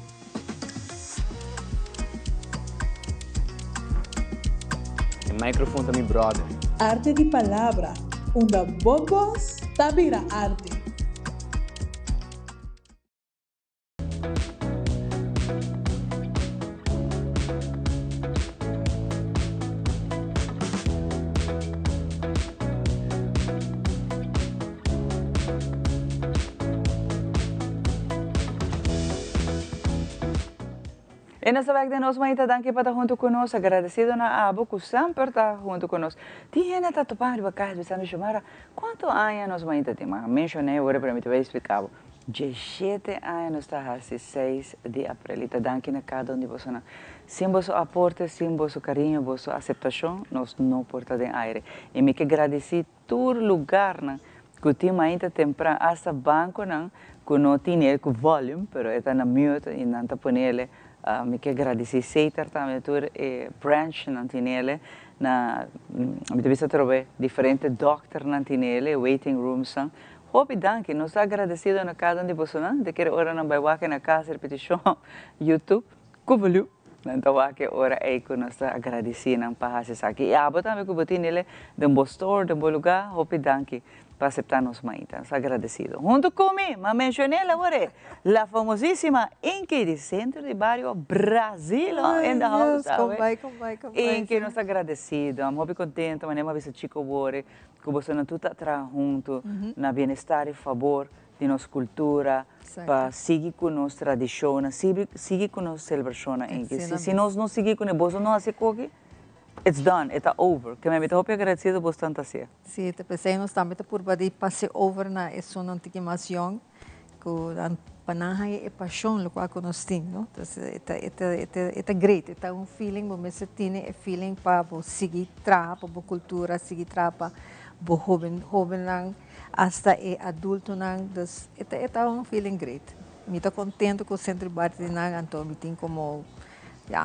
O microfone também, brother. Arte de palavra. Onde bobos tabira arte. E nessa vez de nós, Maíta, danke para estar junto conosco. Agradecido na Abo, que sempre está junto conosco. Tinha na tatuagem de casa, pensando em chamar. Quanto anos nós, Maíta, temos? Mencionei agora para mim, te vai explicar. 17 anos está assim, 6 de abril. Então, danke na cada um de vocês. Sem vosso aporte, sem vosso carinho, vossa aceitação, nós não porta de aire. E me que agradeci todo lugar, que tinha Maíta temprano, até banco, que não tinha com volume, mas está na mute e não está ponele. Me que agradeci Seiter também tur e branch nantinele na me devia trovar diferente doctor nantinele waiting rooms san hope danke nos agradecido na cada um de vocês de que ora não vai wake na casa repetição YouTube kubulu então wake ora aí que nós agradeci não para se aqui e abo também que botinele de um store de um lugar hope danke para aceptar-nos, Maíta. Agradecido. Junto comigo, me mencionei agora, a famosíssima Inky de Centro de Barrio Brasil, in the house. Inky, nós agradecidos, muito contente, mas não visto Chico Bore, que você não tudo atrás junto, na bem-estar e favor de nossa cultura, para seguir com nossa tradição, seguir com nossa celebração, Inky. Se nós não seguir com isso, não hacemos coque. It's done, it's over. Que me estou agradecido bastante assim. Sim, pensei nós também por poder passar over na essa antiquimação, que a panaha é paixão, o qual nós temos, não? Então, é great, é feeling, mas tem é feeling para seguir trapa, para cultura, seguir trapa, para jovem, hasta é adulto, então é feeling great. Me estou contente com o centro de Barte, então me tem como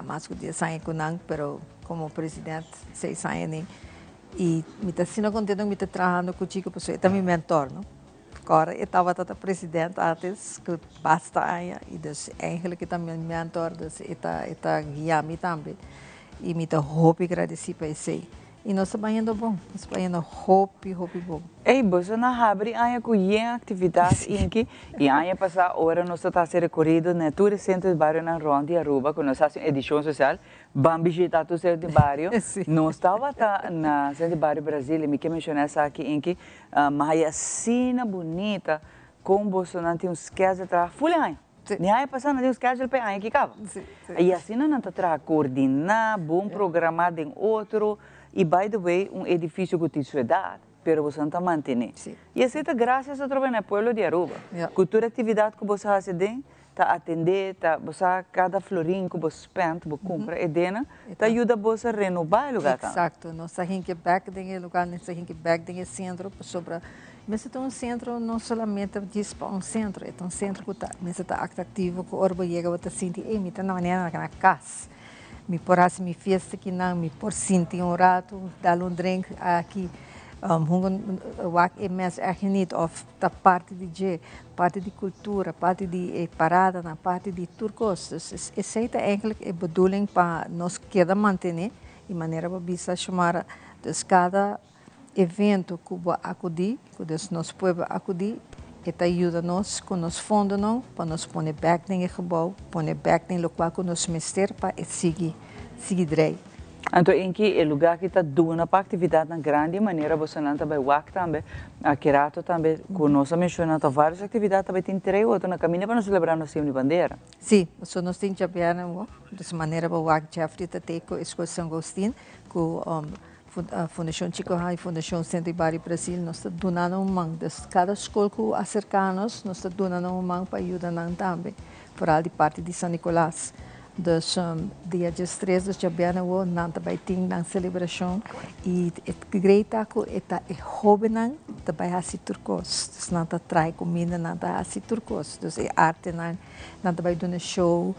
mais que 10 anos com nang, pero como presidente 6 anos e me está sendo contente me está trabalhando com o Chico porque é meu mentor, não? Agora eu estava presidente antes que basta anos e dus eigenlijk é meu mentor, dus está guiando também e me está hope agradecer para isso. E nós estamos indo bom, nós estamos indo hope bom. Ei, você não abre ainda com atividade aqui e ainda passar hora nós está sendo recorrido na todo o centro de bairro na Ronda de Aruba, com nossa edição social, vamos visitar o centro de bairro. Nós estava na centro de bairro Brasil, me que mencionar aqui aqui, mas assim bonita, como você não tem um schedule para fulano. Nem aí passando tem um schedule para aí que acaba. E assim não está coordenar, bom programar em outro. E, by the way, edifício que tem sua idade, mas você não está mantendo. E assim, graças a trabalhar no pueblo de Aruba. Cultura atividade que você faz, está atender, você cada florinho que você spend, você compra, está ajuda você a renovar o lugar. Exato. Nós temos que back no lugar, nós temos que back no centro, mas é um centro não somente diz para um centro, é um centro que está atrativo, que o urbo chega a sentir, me está na casa. Me por assim me festa que não me por sentir rato dar drink aqui Wak é mais echt niet of da parte de parte de cultura, parte de parada, na parte de turcos. Dus essa é eigenlijk a bedoeling para nós querer manter de maneira para bisa chamar dus cada evento que vai acudir, que nós podemos acudir, eta ajuda nós com nos fundos não, para nós pôr back no gebouw, pôr back no local que nós mester para seguir drei. Então, em que lugar que está dando uma atividade na grande maneira, você não também WAC também, a Kerato também, com nós mencionando várias atividades, também tem 3 outras na caminho para nós celebrar nosso dia de bandeira. Sim, nós temos já bem, dessa maneira para WAC Jeffrey tem com a Escola São Agostinho, com a Fundação Chico Hai, Fundação Centro Ibari Brasil, nós estamos donando mão. Cada escola que acerca-nos, nós estamos donando mão para ajudar também, por ali parte de São Nicolás. Dus dia 13 dus jabena wo nanta by ting nang celebração e greita ko eta e hobenan da by hasi turcos dus nanta trai comida nanta hasi turcos dus e arte nanta by doen show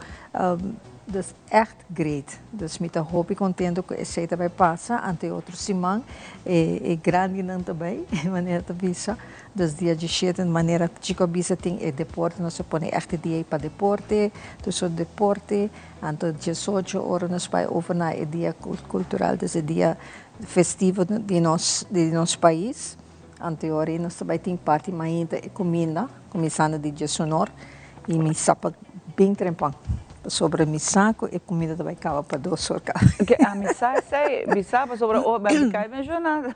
dus echt great dus met a hobby contento que esse também passa ante outro simão e grande nanta by maneira de visa dus dia de de maneira chico bisa tem e deporte nós se põe echt dia para deporte dus o deporte anto 18 horas nós vai over na dia cultural dus dia festivo de nosso país anterior nós vai ter parte mainda e comida começando de 19 e me sapa bem trempão sobre misaco e comida também acaba para 2 horas. A missa sei, missa sobre o bem cai mencionado.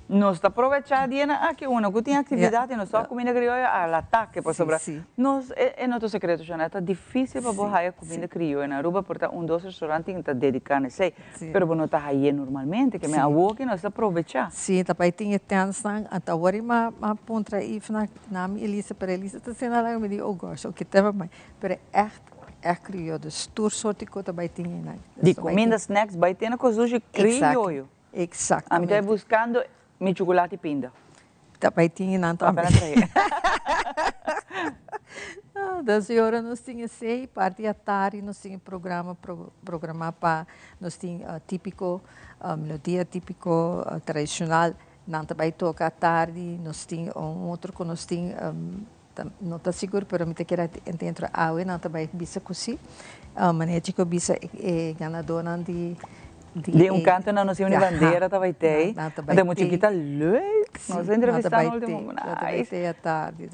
Nós está aproveitando aqui uma que tem atividade nós só comida criolla al ataque por sobre. Nós é nosso secreto já está difícil para borrar a comida criolla na Aruba porque 2 restaurantes que está dedicando sei, pero não está aí normalmente que me avô que nós aproveitar. Sim, também tem atenção até agora mas pontra aí na Elisa para Elisa está sendo lá me digo gosto o que tema mais, pero é crioulo, dus soorten coisa vai ter na. De comida snacks vai ter na coisa crioulo. Exato. A mim está buscando meu chocolate pinda. Tá vai ter na também. Das horas nós tínhamos parte da tarde nós tínhamos programa para nós tínhamos típico melodia típico tradicional não também toca à tarde nós tínhamos outro que nós tínhamos não está seguro, mas eu quero dentro da água, não também bisa cosi. Maneira que bisa é ganadora de canto na nossa bandeira também tem. Tem muito que tá leuk. Nós entrevistamos no último tarde.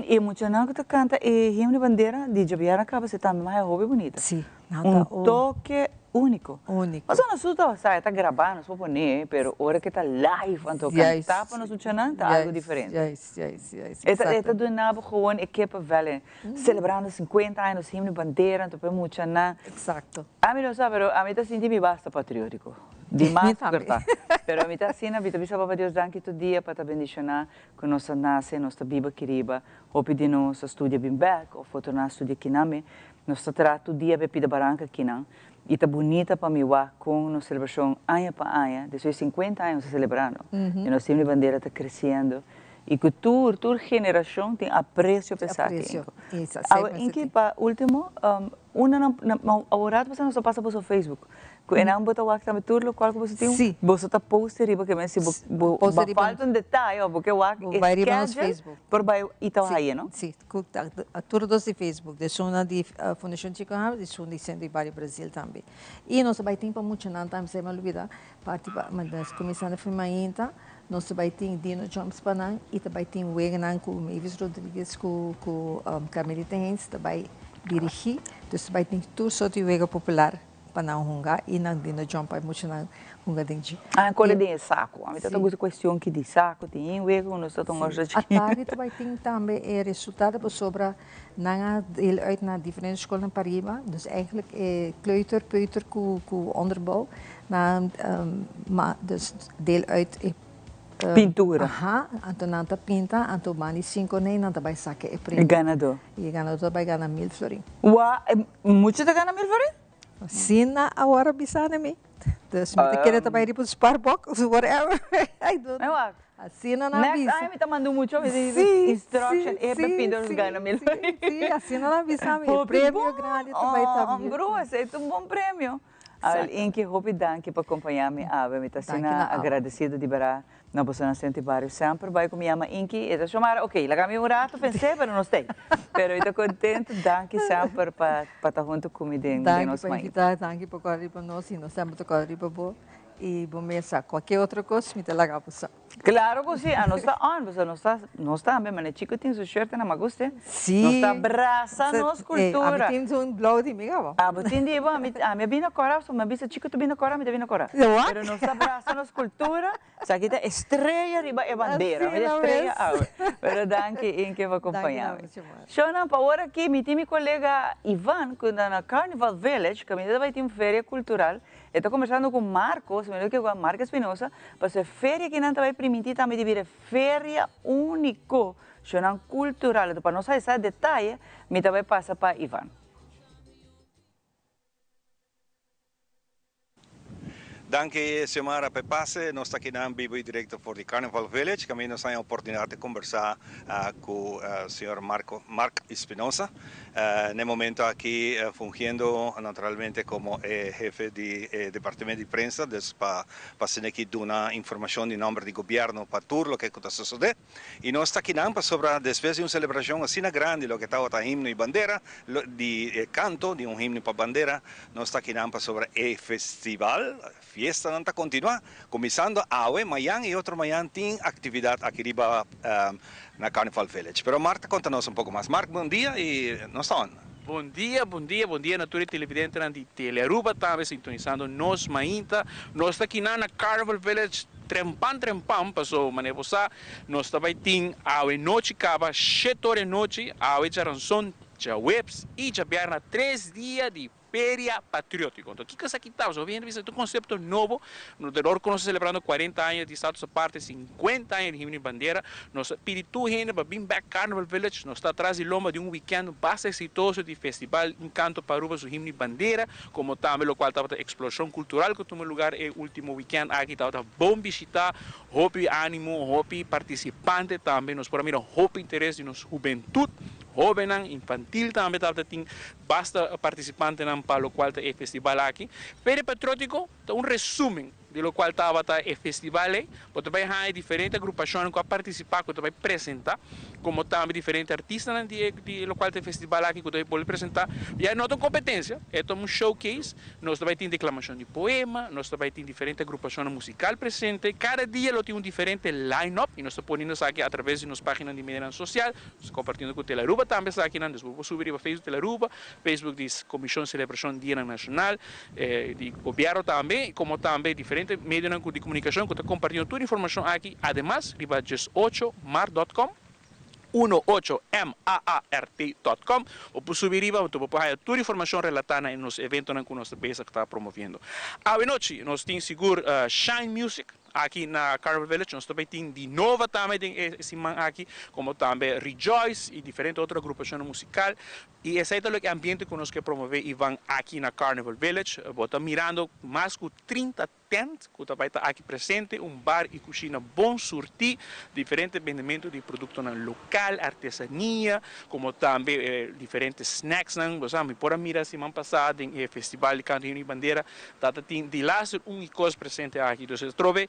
E muito não que canta e himno de bandeira de Jabiara acaba se também mais hobby bonita. Sim. Toque único. Mas nós está gravando, nós vamos pôr, pero hora que está live, então cantar para nós está algo diferente. Esta do nabo gewoon equipe velha, celebrando 50 anos himno de bandeira, então para muito não. Exato. A mim não sabe, pero a mim está sentindo basta patriótico. Demais, verdade. Pero a mim está assim, a vida bisa para Deus danke todo dia para bendicionar que nossa nasce, nossa biba queriba, ou pedir nossa estudia bem back, ou fotornar estudia kiname, nossa trato dia bebida branca kinam. E está bonita para mim com a celebração ano para ano, desde 50 anos celebrando. E nosso time de bandeira está crescendo. E que toda geração tem apreço para essa aqui. Em que, para último, agora você não só passa por seu Facebook. Que não bota o também tudo o qual você tem. Sim. Você está poster porque me se falta detalhe, porque o vai riba no Facebook. Por vai então aí, não? Sim. Tudo do Facebook. De zona de Fundação Chico Hai, de zona de Centro Ibari Brasil também. E nós vai ter para muito não também se me olvidar. Parte das começando a filmar nós vai ter Dino Jones Panan e também tem o Wegenan com o Mavis Rodrigues com Carmelita Hens também dirigir. Então vai ter tudo sobre o Wega popular para não hungar e não Dino Jones para muito não hungar dentro. Agora de saco. A mim está com questão que de saco tem o Wega nós estamos gostando. A tarde também tem também resultado sobre na deel uit naar diferentes scholen in Pariba. Dus eigenlijk kleuter, peuter, onderbouw. Dus deel uit pintura. Aha, então nanta pinta, então mani 5 nem nanta vai saque e print. Ganador. E ganador vai ganhar 1000 florin. Uau, muito te ganha 1000 florin? Sim, na hora bisane me. Dus me querer também ir para o Sparbox, whatever. I don't know. Assina na bisa. Ai, me tá mandando muito instruction. E pepindos ganha 1000 florin. Sim, assina na bisa. O prêmio grande também tá. Grosso, é um bom prêmio. Al Inki, hopi danke por acompanhar-me. Me está sendo agradecido de verá na Bolsonaro Centro Bairro. Sempre vai com me chama Inki. E chamar, ok, lá caminho rato, pensei, mas não sei. Pero eu estou contente, danke sempre para estar junto comigo em nosso mãe. Danke por correr para nós e nós sempre correr para você. E vou começar qualquer outra coisa, me dá lá para você. Claro que sim, não está on, você não está, mas chico tem seu shirt na maguste. Sim. Não está abraça nossa cultura. Tem um blow de mim, agora. Tem de bom, a minha bina cora, só me bisa chico tu bina cora, me bina cora. Pero não está abraça nossa cultura, isso aqui é estrela riba é bandeira, é estrela água. Pero danke em que vai acompanhar. Shona, para hora aqui, meu colega Ivan, quando na Carnival Village, que me vai ter uma feira cultural. Estou conversando com Marcos, com Marcos Espinosa, para ser feria que não vai permitir também de vir feria único, chama cultural. Então, para não saber esse detalhe, me também passa para Ivan. Danke, Semara Pepase. Nós estamos aqui na vivo e direto for the Carnival Village. Também nós temos a oportunidade de conversar com o senhor Marco Espinosa. No momento aqui, fungindo naturalmente como jefe de departamento de prensa, para fazer aqui uma informação em nome do governo para tudo o que está sucedendo. E nós estamos aqui sobre, depois de uma celebração assim grande, o que está o himno e bandeira, de canto, de um himno para bandeira, nós estamos aqui sobre o festival. Fiesta não está continua, começando hoje, amanhã e outro amanhã tem atividade aqui riba na Carnival Village. Pero Marta, conta-nos um pouco mais. Marco, bom dia e nós estamos. Bom dia, natura televidente de Telearuba, também sintonizando nós, Mainta. Nós estamos aqui na Carnival Village, trempam, passou manevosa. Nós também temos a noite, acaba 7 horas da noite, a ranção, já webs e já vieram 3 dias de Feria Patriótica. Então, o que é aqui está? Você vem um conceito novo, no Delor que nós celebrando 40 anos de Estados Parte, 50 anos de himno e bandeira. Nós pedimos gente para vir back Carnival Village. Nós está atrás de lomba de um weekend bastante exitoso de festival Encanto Paruba, o himno e bandeira, como também o qual estava a explosão cultural que tomou lugar no último weekend. Aqui estava bom visitar, hope ânimo, hope participante também. Nós por mim, hope interesse de nossa juventude. Jovem, infantil também tem basta participante para o qual é festival aqui. Feria Patriótico é um resumo de lo qual estava o festival, você vai ter diferentes agrupações que participar, que você vai apresentar, como também diferentes artistas de lo qual tem festival aqui, que você pode apresentar. E aí não tem competência, é um showcase, nós também temos declamação de poema, nós também temos diferentes agrupações musicais presentes, cada dia tem um diferente line-up, e nós estamos ponindo isso aqui através de nossas páginas de mídia social, compartilhando com o Telearuba também está aqui, nós vamos subir para o Facebook Telearuba, Facebook de Comissão de Celebração Dia Nacional, de governo também, como também diferentes medios de comunicação que estão compartilhando toda a informação aqui, además, riba 18mar.com, 18mart.com, ou por subir riba, você pode ter toda a informação relatada nos eventos que nós está promovendo. À noite, nós temos seguro Shine Music, aqui na Carnival Village, nós também temos de novo também esse man aqui, como também Rejoice e diferentes outras agrupações musicais. E esse é o ambiente que nós queremos promover e vão aqui na Carnival Village. Estamos mirando mais de 30 tentes que vai estar aqui presente, bar e cozinha bom surtir, diferentes vendimentos de produtos local, artesania, como também diferentes snacks. Você pode mirar semana passada em Festival de Canto e Bandeira, tem de lá coisa presente aqui. Então, você trove,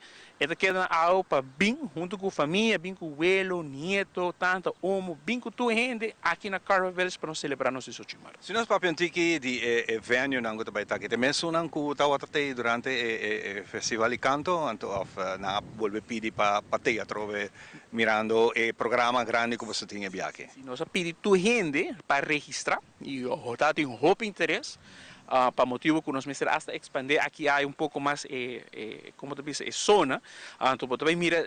queda algo para bem, junto com a família, bem com o abuelo, nieto, tanta, homo, bem com toda a gente aqui na Carnival Village para nós celebrar nosso Sochimar. Se nós papel tiki de venue não gosta baita que também sunan ku tawatate durante o festival de canto, anto na volve pedir para pateia trove mirando o programa grande que você tinha aqui. Nós pedimos tu gente para registrar e o tem um pouco interesse. Para motivo que nós vamos hasta expandir aqui há pouco mais como tu diz zona, então você vai mirar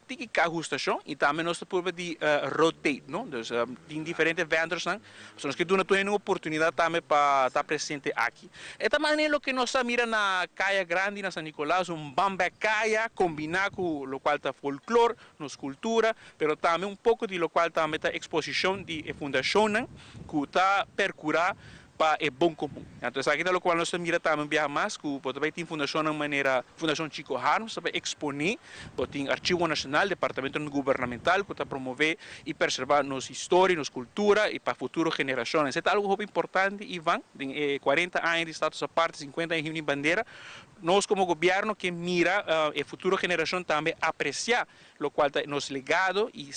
tem que ajustação e também nós podemos de rotate, não? Então tem diferentes vendors, não? Nós que temos uma oportunidade também para estar presente aqui. É também o que nós mira na caia grande na São Nicolás, bamba caia combinar com o qual está folclore, nos cultura, pero também pouco de lo qual também está exposição de fundação que está percurar para o bom comum. Então, aqui é o qual nós mira também mais, que também tem fundação de maneira, Fundação Chico Harms, para exponer, tem Arquivo Nacional, Departamento Governamental, que está promover e preservar nossa história, nossa cultura e para futuras gerações. É algo muito importante, Ivan, 40 anos de status à parte, 50 anos de bandeira, nós como governo que mira a futura geração também apreciar o qual é nosso legado e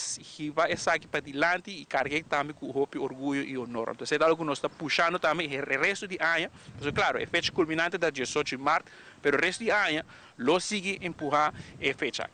vai estar aqui para adiante e carregar também com orgulho e honor. Então, é algo que nós estamos puxando também o resto de ano. Mas, claro, é fecha culminante da 18 de março, mas o resto de ano, lo sigue empurrar a fecha.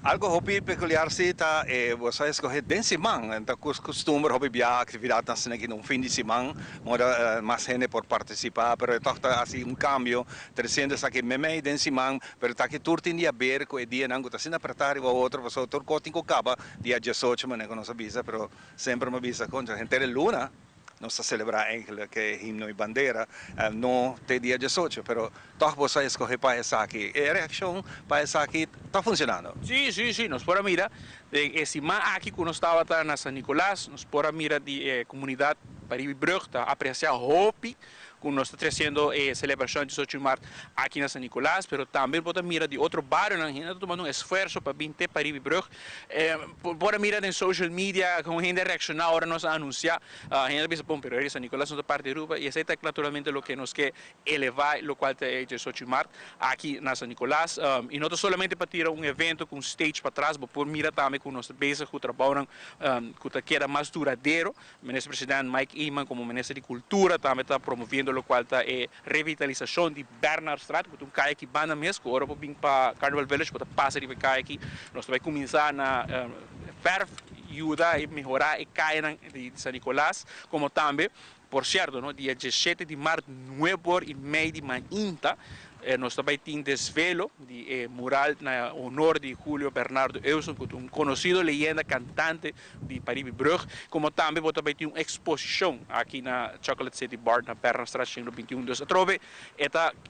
Algo hobby peculiar sita você escolher den semana, então costume hobby via atividade assim aqui no fim de semana, moda mais gente por participar, pero tá assim cambio, trazendo aqui meme den semana, pero tá aqui turtin dia ver com o dia não tá sendo apertar e o outro, você tur cotin com caba dia 18, mas não sabia, pero sempre me avisa com a gente luna. Nós celebramos que himno e bandeira, não tem dia 18, mas todos vocês escolhem para essa aqui. E a reação para essa aqui está funcionando? Sim, nós podemos mirar, esse mar aqui que nós estávamos na São Nicolás, nós podemos mirar de comunidade Paribibrug, está apreciar hopi, que nós estamos trazendo celebração de 18 de março aqui na São Nicolás, mas também podemos mirar de outro bairro, nós estamos tomando esforço para vir até Paribibrug, podemos mirar em social media, com a gente reaccionar, agora nós anunciar, a gente diz, bom, pero São Nicolás não é parte de Aruba, e esse é naturalmente o que nós quer elevar, o qual é 18 de março aqui na São Nicolás, e não somente para tirar evento com stage para trás, mas por mirar também com nós base que trabalham, que queda mais duradouro, o ministro presidente Mike Iman, como ministro de Cultura, também está promovendo o qual está a revitalização de Bernardstraat, que é caiaque banda mesmo, que agora vou vir para Carnival Village, que passa de caiaque, nós vamos começar na ajudar a melhorar a caia de São Nicolás, como também, por certo, no dia 17 de março, 9h30 de manhã, nós também temos desvelo de mural na honor de Julio Bernardo Elson, conhecido leyenda cantante de Paribibrug, como também também tem uma exposição aqui na Chocolate City Bar, na Bernardstraat 21. Então, trove,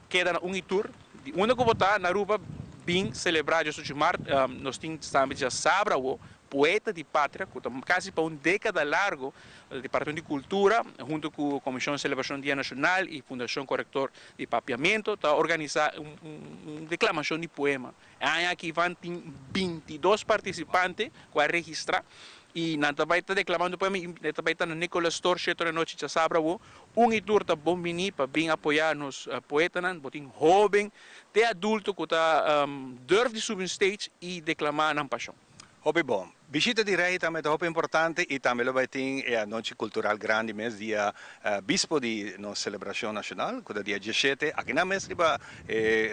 queda um tour, de onde que está na Aruba, bem celebrar 18 de março, nós temos também já Sabra, poeta de pátria, que quase para uma década largo, o Departamento de Cultura, junto com a Comissão de Celebração do Dia Nacional e Fundação Corretor de Papeamento, está a organizar uma declamação de poema. Aqui vão ter 22 participantes que vão registrar, e também está declamando poema, e também está no Nicolas Store, 7 da noite, já sabe, tour está bom venir para bem apoiar os poetas, botem jovem, até adulto que está durve de subir stage e declamar na paixão. Hobby bom. Visita di rei também é importante e também vai ter a noite cultural grande mesmo dia bispo de nossa celebração nacional, que é dia 17, aqui na mesa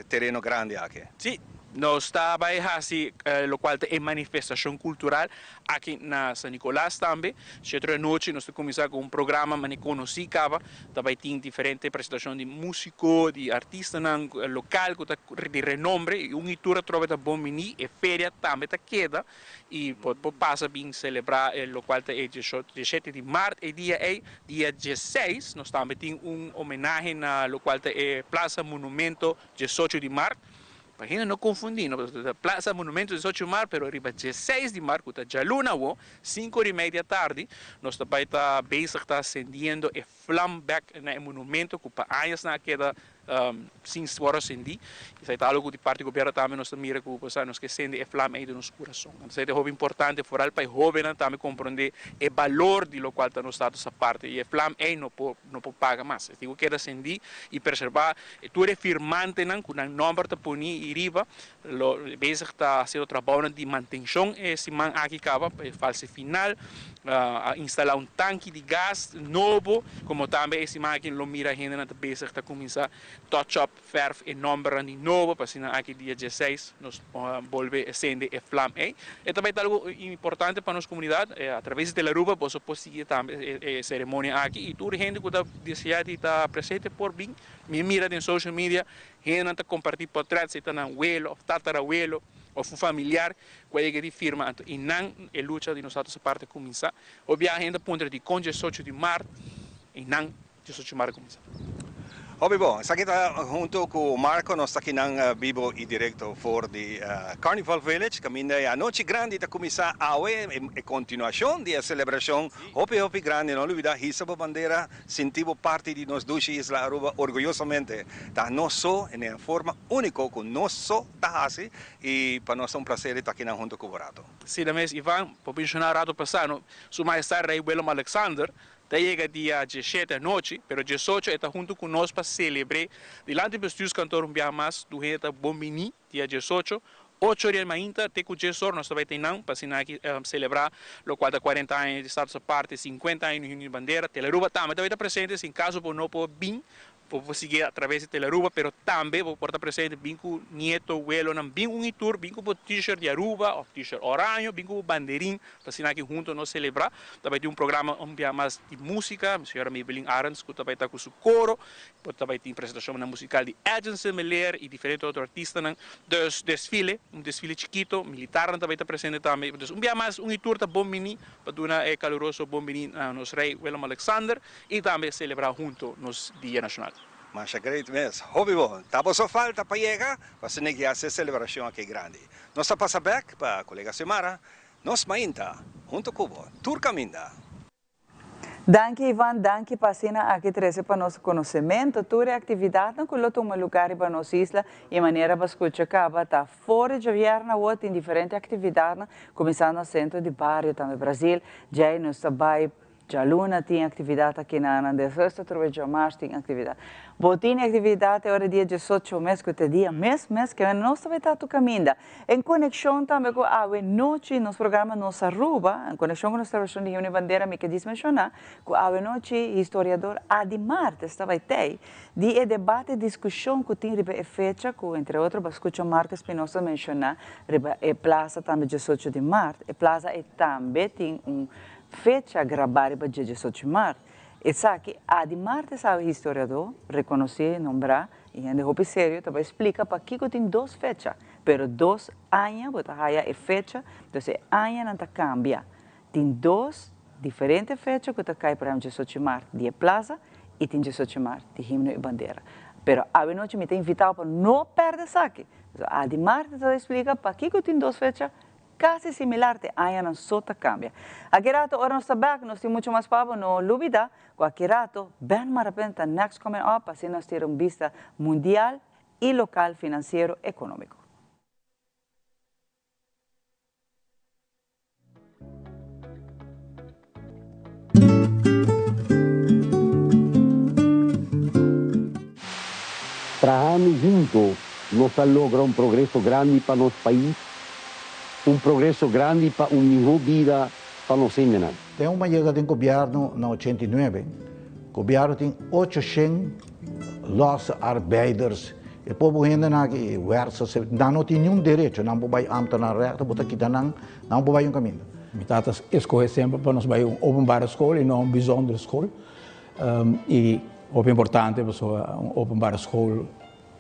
terreno grande aqui. Sim. Nós estamos assim, o qual é manifestação cultural aqui na São Nicolás também. Cheia noite nós começamos com programa, mas conheci cava, também tem diferentes apresentações de músico, de artista local que está de renome e um tour trova da bom mini e feira também está queda e pode passar bem celebrar o qual é 17 de março e dia 16 nós também tem homenagem na o qual é Praça Monumento 18 de março. Para gente não confundir, Praça Monumento 18 de março, mas arriba 16 de março, que está luna, 5h30 da tarde, nós também está bezig, está acendendo o flamback no monumento, que para anos na queda sem fora acendi. Isso é algo de parte do governo também, nós mira que nós que acende a flama aí do nosso coração. Isso é algo importante, para o jovem também compreender o valor de lo qual nós estamos essa parte. E a flama aí não pode pagar mais. Digo que acender e preservar, tu é firmante, com o nome de poni e riba, bezig está sendo trabalho de manutenção, esse man aqui acaba, fase final, instalar tanque de gás novo, como também esse man aqui, mira a gente na bezig está começar touch-up, verf e número de novo, para assim aqui dia 16 nós volve a acender a flama. E também é algo importante para a nossa comunidade, através da Aruba, você pode seguir também a cerimônia aqui, e toda a gente que está desejando estar presente por bem, me mira em social media, gente está compartilhando portretos, está na abuelo, tatarabuelo, ou um familiar, que firma, e não a luta de nossa parte começar. Obviamente, a gente ponto de 18 de março, e não 18 de março começar. Bom, sa kita junto com Marco, nós está aqui na vivo e direto for the Carnival Village. Caminha a noite grande da começar a e continuação da celebração. Hopi grande, não olvida, hisa a bandeira, sentimos parte de nós dois Isla Aruba orgulhosamente. Tá nós só em forma única com nós só tá assim e para nós é prazer estar aqui junto com o Borato. Sim, mas Ivan, para mencionar rato passado, Sua Majestade Rei Willem Alexander chega dia 17 à noite, mas 18 está junto conosco para celebrar. Delante do Estúdio Cantor mais do Reta Bombini, dia 18, 8 horas ainda, até que o 18 nós também temos para celebrar o qual de 40 anos de Estado da parte, 50 anos de União de Bandeira. Teleruba também está presente, em caso por não pôr bem, por seguir através de Teleruba, mas também por estar presente, bem com Nieto, Abuelo, bem com tour, bem com t-shirt de Aruba, ou t-shirt orange, bem com bandeirinho, para assinar aqui junto nós celebrar. Também tem programa mais de música, a senhora Maybelline Arons, que também está com seu coro, também tem apresentação musical de Edson Meller e diferentes outros artistas. Desfile, desfile chiquito, militar também está presente também. Então, mais tour da bom mini, para dar caloroso bom mini a nosso rei Willem Alexander, e também celebrar junto nos Dia Nacional. Mas é great mesmo. Bom, tá só falta para chegar, para se negar essa celebração aqui grande. Nós passa back para a colega Semara, nós mainta, junto com o Tour Caminda. Danke Ivan, danke Passina aqui trazer para nosso conhecimento, toda a atividade não coloca um lugar para nossa isla e maneira para escutar acaba tá fora de governo outro em diferentes atividades, começando no centro de bairro também Brasil, já nós trabalhamos já Luna tem atividade aqui na Andes, esta trova de março tem atividade. Botinha atividade agora dia 18 mês que dia mês que nós também tá tu caminda. Em conexão também com a noite nos programa nossa Aruba, em conexão com nossa versão de União Bandeira, me que diz mencionar, com a noite historiador Adimar estava aí, de debate discussão que tem riba fecha com entre outros, para escutar Marcos Espinosa mencionar, riba plaza também 18 de março, plaza também tem fecha gravar para dia 18 de março. E sabe que Adimar é historiador, reconhecido, nombrar, e ainda é sério, também explica para que tem duas fechas, mas 2 anos, porque a fecha, então anos não cambia. Tem 2 diferentes fechas que cai para 18 de março, dia plaza, e tem 18 de março, de himno e bandeira. Mas a noite me tem invitado para não perder isso aqui. Adimar explica para que tem 2 fechas, quase similar te aia não só cambia. Aqui rato ora nós back nós temos muito mais papo no lubida com aqui rato bem marapenta next coming up assim nós ter vista mundial e local financeiro econômico. Trabajando juntos nos logra un progreso grande para nuestro país, un progreso grande para una mejor vida para los indígenas. Tem uma chegada do governo na 89, o governo tem 800 los arbeiders. O povo ainda não não tem nenhum direito, não pode amta na reto, botar aqui não pode caminho. Mi tata escolhe sempre para nós vai openbare school e não bijzondere school. E o importante é openbare school,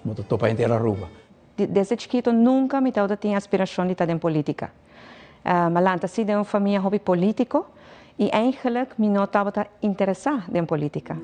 moet het op inteira Aruba. Desde chiquito nunca me tinha aspiração de estar em política. Malanta sim de uma família hobby político e eigenlijk me não estava interessada em política.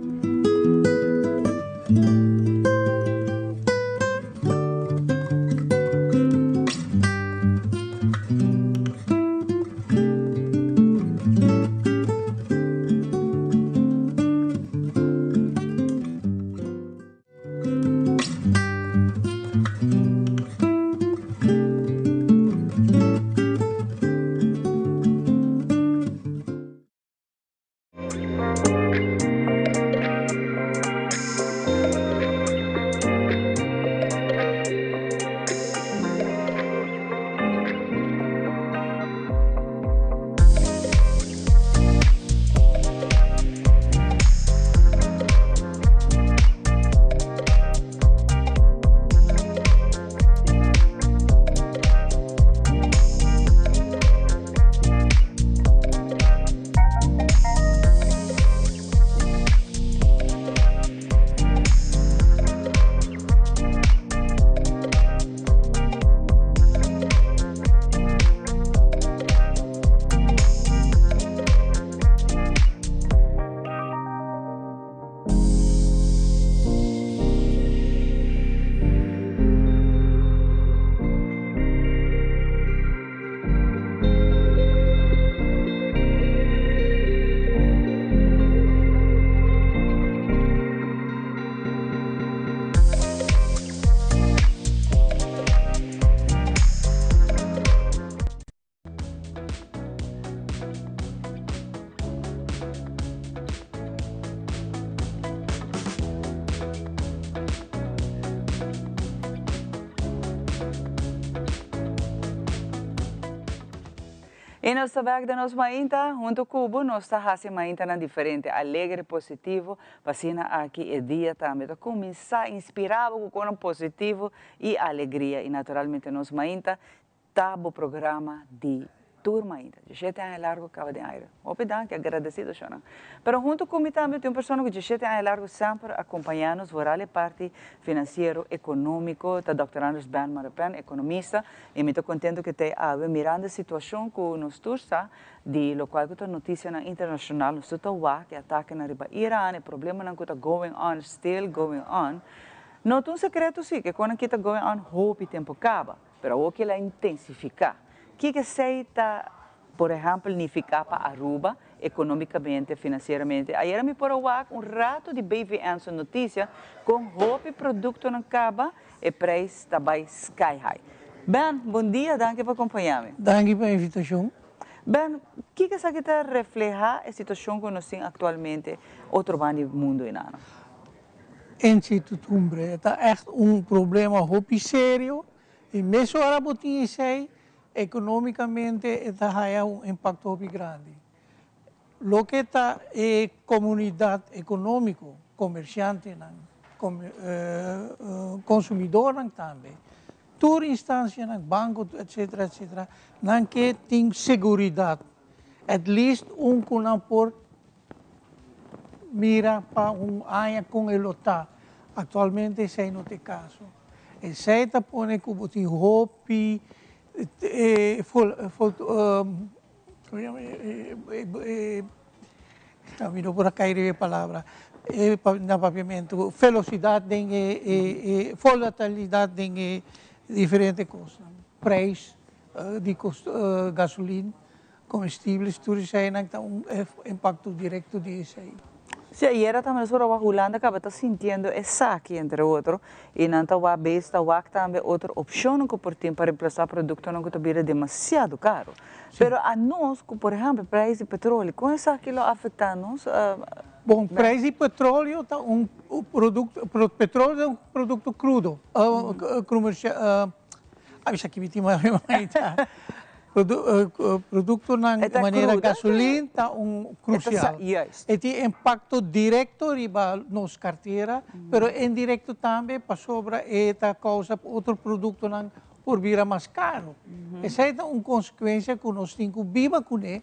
E nós sabemos que nós mainta, junto com o Cuba, nós estamos fazendo mainta diferente, alegre, positivo, vacina aqui é dia também, para começar a inspirar com um positivo e alegria. E naturalmente nós mainta, tá o programa de turma ainda. De 7 anos largo acaba de aire. Obrigado, que agradecido, Shona. Mas junto comigo também tem uma pessoa que de 7 anos largo sempre acompanha-nos, a parte financeiro, econômico, da Dr. Anders Ben Marapen, economista, e me estou contente que te mirando a situação que nós está de lo qual que a notícia internacional nos está que ataque na riba Irã, problema que está going on, still going on. Não tem um secreto sim, que quando está going on, hope tempo acaba, mas o que ela intensificar. O que você está, por exemplo, significa para Aruba, economicamente, financeiramente? Ayer me por rato de BVN sua notícia, com roupa e produto não acaba, e preço está sky high. Ben, bom dia, danke por acompanhar-me. Danke pela invitação. Ben, o que você está reflejar a situação que nós temos atualmente, outro bando do mundo em ano? Em setembro, está echt problema roupa sério, e mesmo agora botinha sei, economicamente está impacto muito grande. Lo que está é comunidade econômica, comerciante, consumidor também. Toda instância, banco, etc., não que tem segurança. At least que não por mira para ano com ele está. Atualmente, esse não tem caso. E se está põe que botem roupa, não por cair a palavra, na papiamento, velocidade, volatilidade de diferentes coisas, preço de gasolina, combustíveis, tudo isso aí tem impacto direto disso aí. Sim, e era também sobre a Holanda que estava sentindo essa aqui, entre outros, e não estava besta, também outra opção que por tempo para reemplaçar produto não que está demasiado caro. Mas a nós, por exemplo, preço de petróleo, como é que isso afeta nós? Bom, preço de petróleo está petróleo é produto crudo, isso aqui me tem mais produto na maneira gasolina está crucial. E tem impacto direto riba nos carteira, mas indireto também para sobra esta causa outro produto não por vir mais caro. Essa é uma consequência que nós temos que viver com ele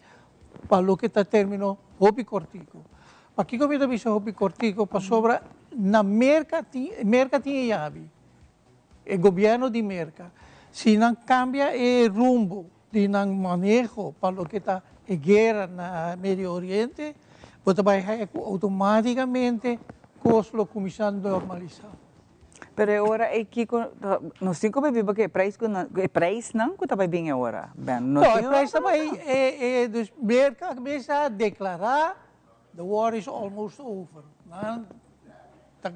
para o que está termino hobby cortico. Aqui como eu disse hobby cortico para sobra na merca tinha chave, o governo de merca, se não cambia o rumbo de manejo para o que está a guerra no Médio Oriente, você vai automaticamente coisas começando a normalizar. Mas agora é que nós temos que ver que o preço não está bem agora. Não, o preço também é dos mercados começam a declarar the war is almost over. Está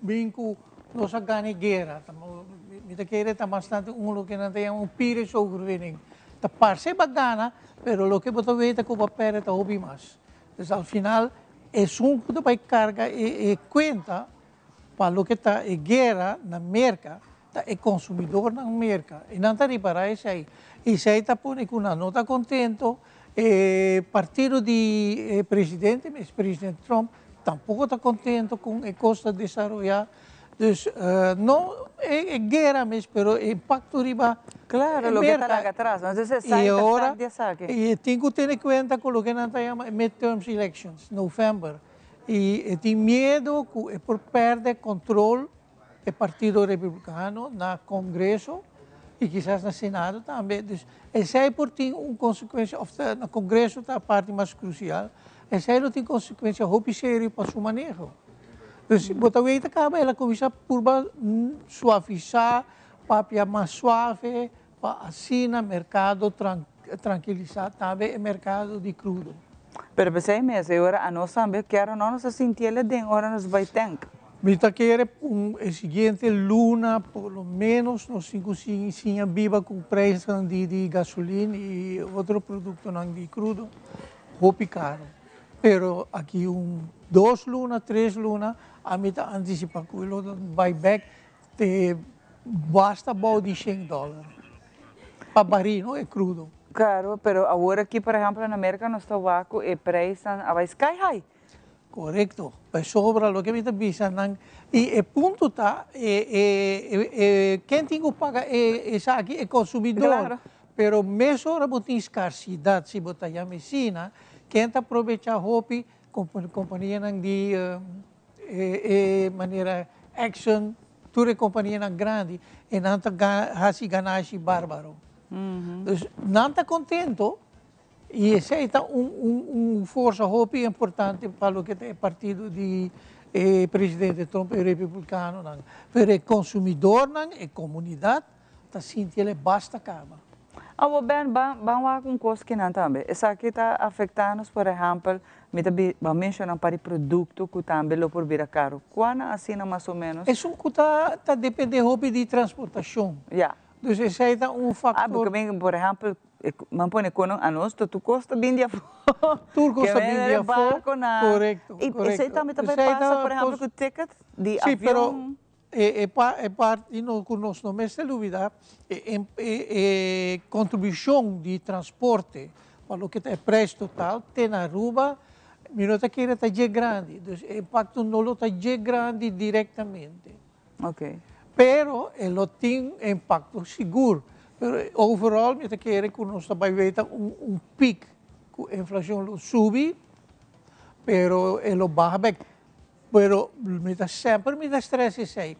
bem que nós ganhamos guerra. Kita kira está bastante que não tem period overwinning. Está parece bacana, mas o que você vê é que o papel está hobby mais. Então, ao final, é um que vai carga e conta para o que está a guerra na merca, é consumidor na merca. E não está reparar isso aí. Isso aí está pondo que não está contente. O partido de presidente, mas presidente Trump, tampouco está contente com a costa de desenvolver. Não é guerra, mas o impacto riba. Claro, lo que está lá atrás, mas você sabe e agora, e tem que ter em conta com o que nós chamamos midterm elections, novembro. E tem medo que por perder controle do Partido Republicano no Congresso e quizás no Senado também. Essa é por ter uma consequência, no Congresso está a parte mais crucial, essa é tem consequência muito séria para o seu manejo. Então, você acaba, ela começa por suavizar, para mais suave, para assim o mercado tranquilizar também o mercado de crudo. Mas você mesmo, agora a nós também quero não se sentir lá dentro, agora nós vai ter. Mita quer a seguinte luna, por lo menos, nós temos que viva com preço de gasolina e outro produto não de crudo, muito caro. Pero aqui 2 lunas, 3 lunas, a mim está antecipa que o buyback te basta de $100 para barril, não é crudo. caro, pero agora aqui, por exemplo, na América, nós estamos com o preço a sky high. Correcto. Pues sobra lo que me está dizendo. E o ponto está, quem tem que pagar essa aqui é consumidor. Claro. Pero mesmo hora tem escassidade, se botar a medicina, quem está aproveitando roupa, companhia de maneira action, tudo companhia grande, e não está ganhando bárbaro. Então, não está contente. E esse é força roupa importante para o que é partido de presidente Trump e republicano. Para o consumidor e a comunidade, está sentindo basta cama. Vamos com coisa que não também. Essa aqui está afetando, por exemplo, vamos mencionar para o produto que também lo por vir caro. Quando assim, mais ou menos? É um que está dependendo roupa de transportação. Yeah. Então, esse é fator. Porque, por exemplo, man pone quando a nós tu custa bem de afo. Tu custa bem de afo. Correcto. E esse também passa, por exemplo, com o ticket de avião. Sim, pero parte que nós não me dúvida é contribuição de transporte para o que é preço total tem na Aruba, minuto que está grande, então o impacto não está grande diretamente. Ok. Pero ele tem impacto seguro. Pero overall, me quer que nós também veja pico, que a inflação sube, pero ele baixa bem. Pero sempre me dá estresse aí.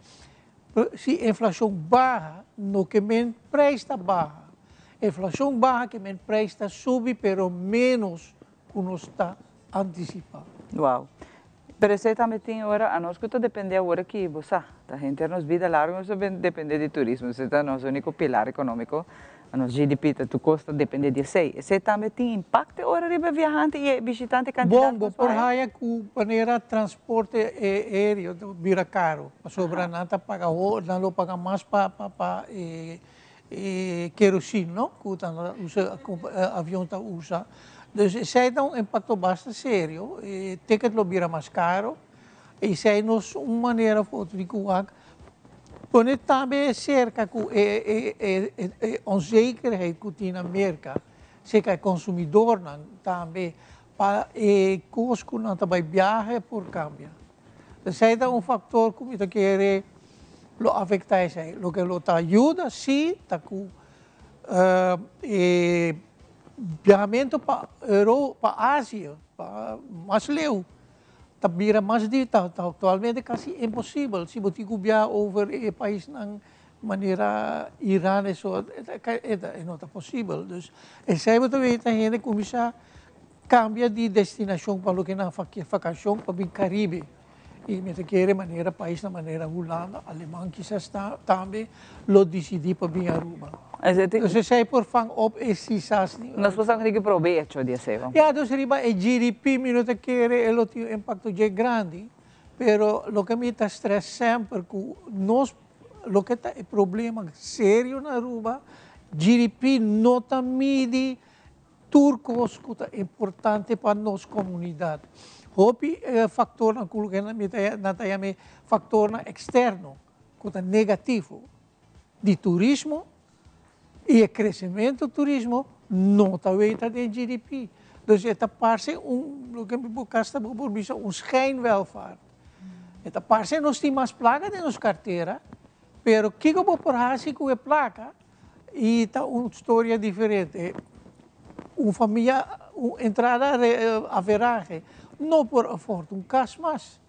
Se a inflação baixa, no que men preço está baixa. A inflação baixa, que men preço está sube, pero menos que nós está antecipando. Uau. Pero você também tem agora, a nós que depende agora que você, a gente nos vida larga, nós depende de turismo, você é nosso único pilar econômico, a nosso GDP, tu custa depende de você. Você também tem impacto agora de viajante e visitante candidato? Bom, por aí que maneira transporte aéreo vira caro, sobra nada paga não paga mais para querosene, não? Que o avião está usa. Então, isso é impacto bastante sério. O ticket lo vira mais caro. E isso é uma maneira de cuidar. Põe também cerca com a onzekerheid que tem na América. Se que o consumidor também para coisas que não também viaja por câmbio. Isso é fator que me quer lo afetar isso. Lo que lo ajuda, sim, tá com viajamento para a Ásia, mais leu. Vira mais difícil, atualmente quase impossível. Se você viajar over o país de maneira Irã, isso não é possível. Então, essa é a gente começa a cambiar de destinação para o que na vacação para o Caribe. E me quer maneira país na maneira Holanda, Alemanha, quizás também lo decidir para vir a Aruba. Então, se por fan op esse sasni. Nós precisamos que proveito de isso. Ja, então riba o GDP minuto quer ele tem impacto de grande, pero lo que me está estresse sempre que nós lo que está é problema sério na Aruba, GDP não está mide turcos que é importante para nossa comunidade. Hopi factor na kulugana natayame factor na externo, que é negativo, de turismo e o crescimento do turismo não está feito de GDP. Então, esta parte o que me bocasta por bisa schijnwelvaart. Esta parte nós temos mais placa de nossa carteira, pero que eu vou por hasi com a placa e está uma história diferente. Uma família, entrada a veragem, não por afford caso mais.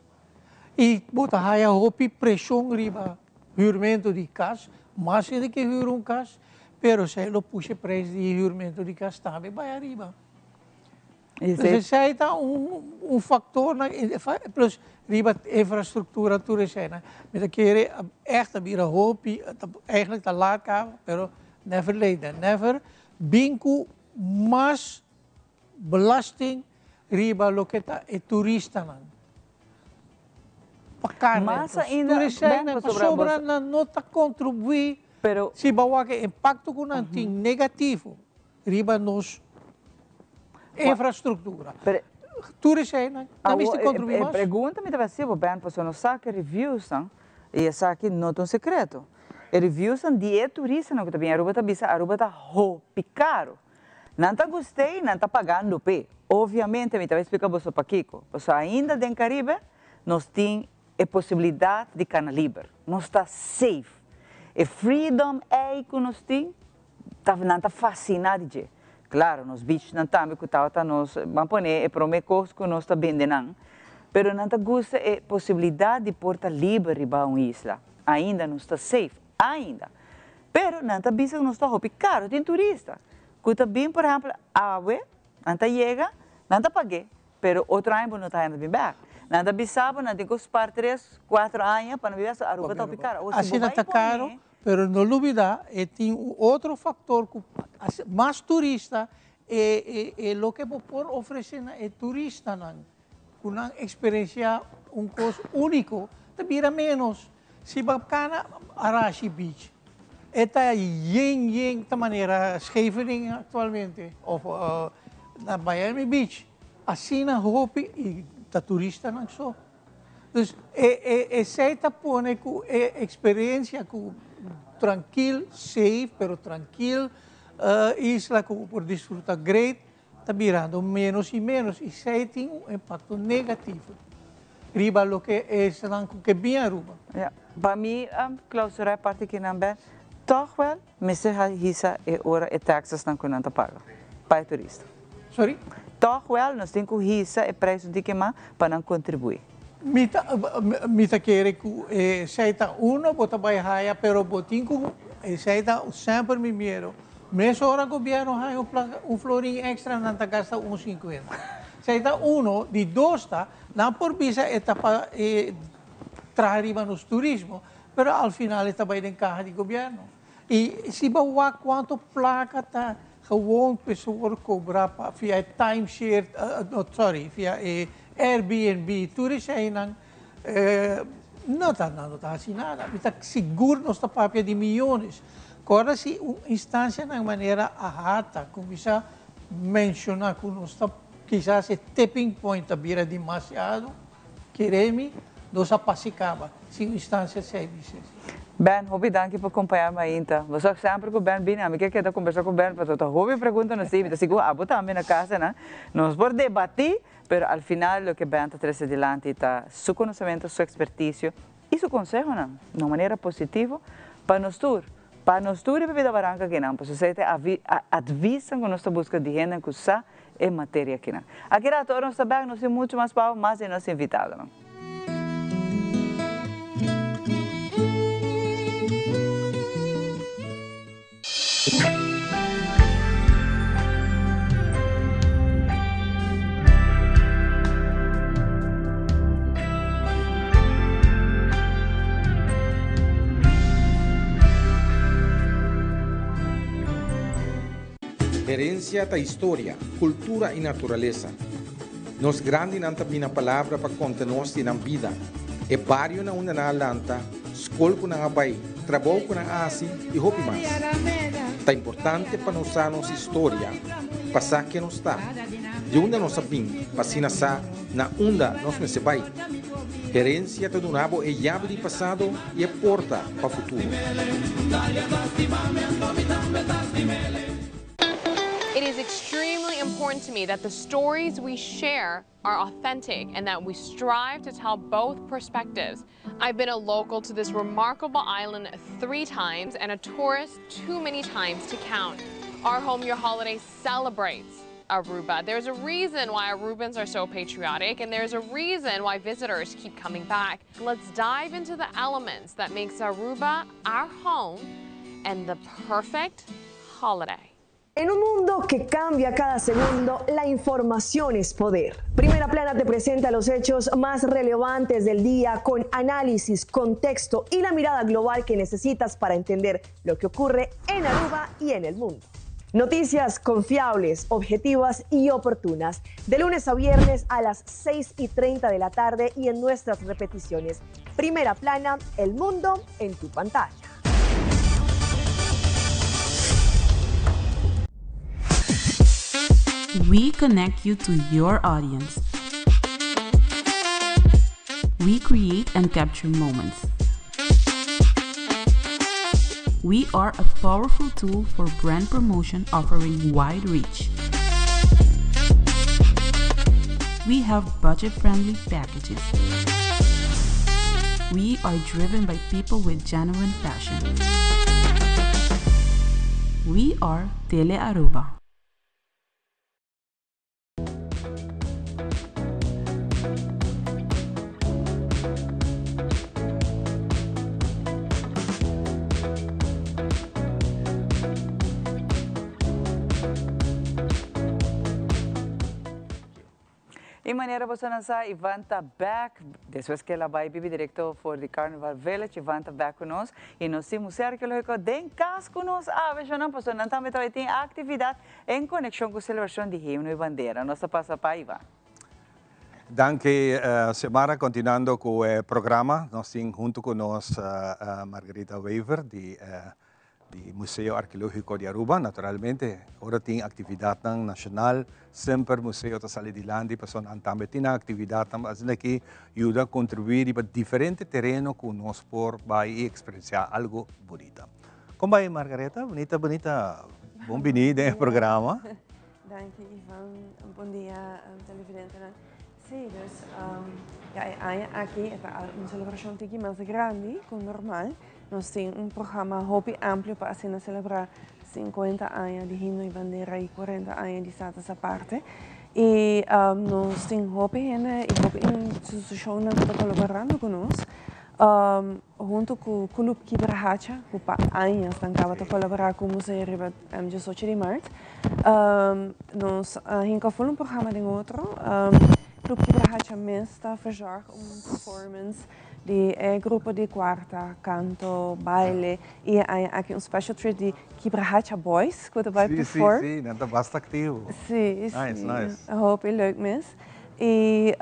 E botar aí a roupa pressão riba, huurmento de casa, mais do que huur casa, pero se ele puxa preço de huurmento de casa também vai arriba. Então, esse aí está fator, plus riba infraestrutura, tudo isso, né? Mas querer echt vira roupa, eigenlijk te laat gaan, pero never later, never, bingo, mais belasting, riba lo que está é turista não. Para mas ainda sobra não está contribuir, pero se bawa que impacto com nanti negativo, riba nos infraestrutura. Turista não miste contribuir mais. Pergunta me deve ser bem, porque não sabe que reviews são e essa aqui não é um secreto. Reviews são de turista não que também Aruba está bisa Aruba está roupa caro. Não está gostei, não está pagando pé. Obviamente, me estava explicando você para Kiko. Você ainda dentro do Caribe, nós temos a possibilidade de cana livre. Nós está safe. A freedom é que nós temos, não está fascinado de. Claro, nos bichos não estamos, que nós vamos pôr e prometer coisas que nós está vendendo. Mas não está gosta a possibilidade de portar livre para uma isla. Ainda não está safe, ainda. Mas não está visto que nós está caro, tem turista. Que também, por exemplo, água, não está chega, não está pague, mas outro ano não está indo bem. Não está bisabo, não tem que esperar 3, 4 anos para não viver, a Aruba está caro. Assim não está caro, mas não dúvida, tem outro fator, mais turista, é o que pode oferecer é turista, uma experiência, coisa único, também menos. Se bacana, Arashi Beach. Esta yen de maneira Scheveningen atualmente, ou na Miami Beach. Assim na Hopi e da turista não só. Então, essa põe com experiência com tranquilo, safe, pero tranquilo, isla que por desfrutar great, está virando menos e menos. E isso tem impacto negativo. Riba lo que é que bem Aruba. Para mim, clausura é parte que não bem. Toch wel, mensen hisa e taxas não kunnen pagar para turista. Sorry? Toch wel, nós temos que hisa e preço de que mais para não contribuir. Mita querer que seita bota baixar, pero botinho seita sempre primeiro. Mesmo hora governo ha florim extra não tá gasta 1,50. Seita de 2 não por visa etapa trazer nos turismo, pero al final está bem em carro de governo. E se bawa quanto placa está gewoon pessoa cobrar via timeshare, via Airbnb, turista não está assim nada. Está seguro não está papel de milhões. Agora se uma instância de maneira arrata, como já mencionar que não está quizás esse tipping point vira demasiado, queremos nos apacicava se instância serviços. Ben, Hopi, dank je por acompanhar ainda. Você sempre com o Ben bem, a minha quer conversar com o Ben, porque o Hopi pergunta nos time, assim, abo também na casa, né? Nós por debater, mas ao final o que Ben está trazendo adiante está seu conhecimento, sua expertise e seu conselho, né? De uma maneira positiva para nós tour e para a vida barranca aqui, não. Porque você advisa que nós estamos buscando de gente que usa em matéria aqui, não. Aqui na todos nós também nós temos muito mais para mais e nós invitados, não. Herencia da história, cultura e natureza. Nos grandes não tem palavra para contar-nos na vida. É barrio na una na lanta, escola na abai, trabalho na asi e hopi mais. É importante para nós nossa história, passar que nos está. De onde nós sabemos, para sa na onda nós me se vai. Herencia do nabo é chave de passado e é porta para o futuro. It is extremely important to me that the stories we share are authentic and that we strive to tell both perspectives. I've been a local to this remarkable island 3 times and a tourist too many times to count. Our Home Your Holiday celebrates Aruba. There's a reason why Arubans are so patriotic, and there's a reason why visitors keep coming back. Let's dive into the elements that makes Aruba our home and the perfect holiday. En un mundo que cambia cada segundo, la información es poder. Primera Plana te presenta los hechos más relevantes del día con análisis, contexto y la mirada global que necesitas para entender lo que ocurre en Aruba y en el mundo. Noticias confiables, objetivas y oportunas. De lunes a viernes a las 6:30 de la tarde y en nuestras repeticiones. Primera Plana, el mundo en tu pantalla. We connect you to your audience. We create and capture moments. We are a powerful tool for brand promotion offering wide reach. We have budget-friendly packages. We are driven by people with genuine passion. We are Tele Aruba. De maneira você lançar, Ivan está back, depois que ela vai vir direto for the Carnival Village, Ivan está back conosco, e nós temos arqueológico de casa conosco, veja não, porque nós também tem atividade em conexão com a celebração de Himno e Bandeira. Nós passamos para Ivan. Danke, Semara, continuando com o programa, nós temos junto conosco Margarita Weaver, do Museu Arqueológico de Aruba, naturalmente. Agora tem atividade nacional, sempre Museu da Sala de Landi, também tem atividade que ajuda a contribuir para diferentes terrenos que nós podemos experienciar algo bonito. Como vai, Margarita? Bonita. Bem-vinda ao programa. Danke, Ivan. Bom dia, televidente. Sim, dus aqui é uma celebração mais grande que o normal. Nós temos programa hobby amplo para celebrar 50 anos de Himno e Bandeira e 40 anos de Status Aparte. E nós temos hobby instituição que está colaborando conosco. Junto com o Clube Kibrahacha, que há anos está colaborando com o Museu Riba 18 de Março. Nós temos um programa de outro. O Clube Kibrahacha mesmo está fazendo performance de grupo de quarta, canto, baile e aqui special treat de Kibrahacha Boys, que vai perform. Sim, está bastante ativo. Sim, nice. Eu hoop leuk mesmo. E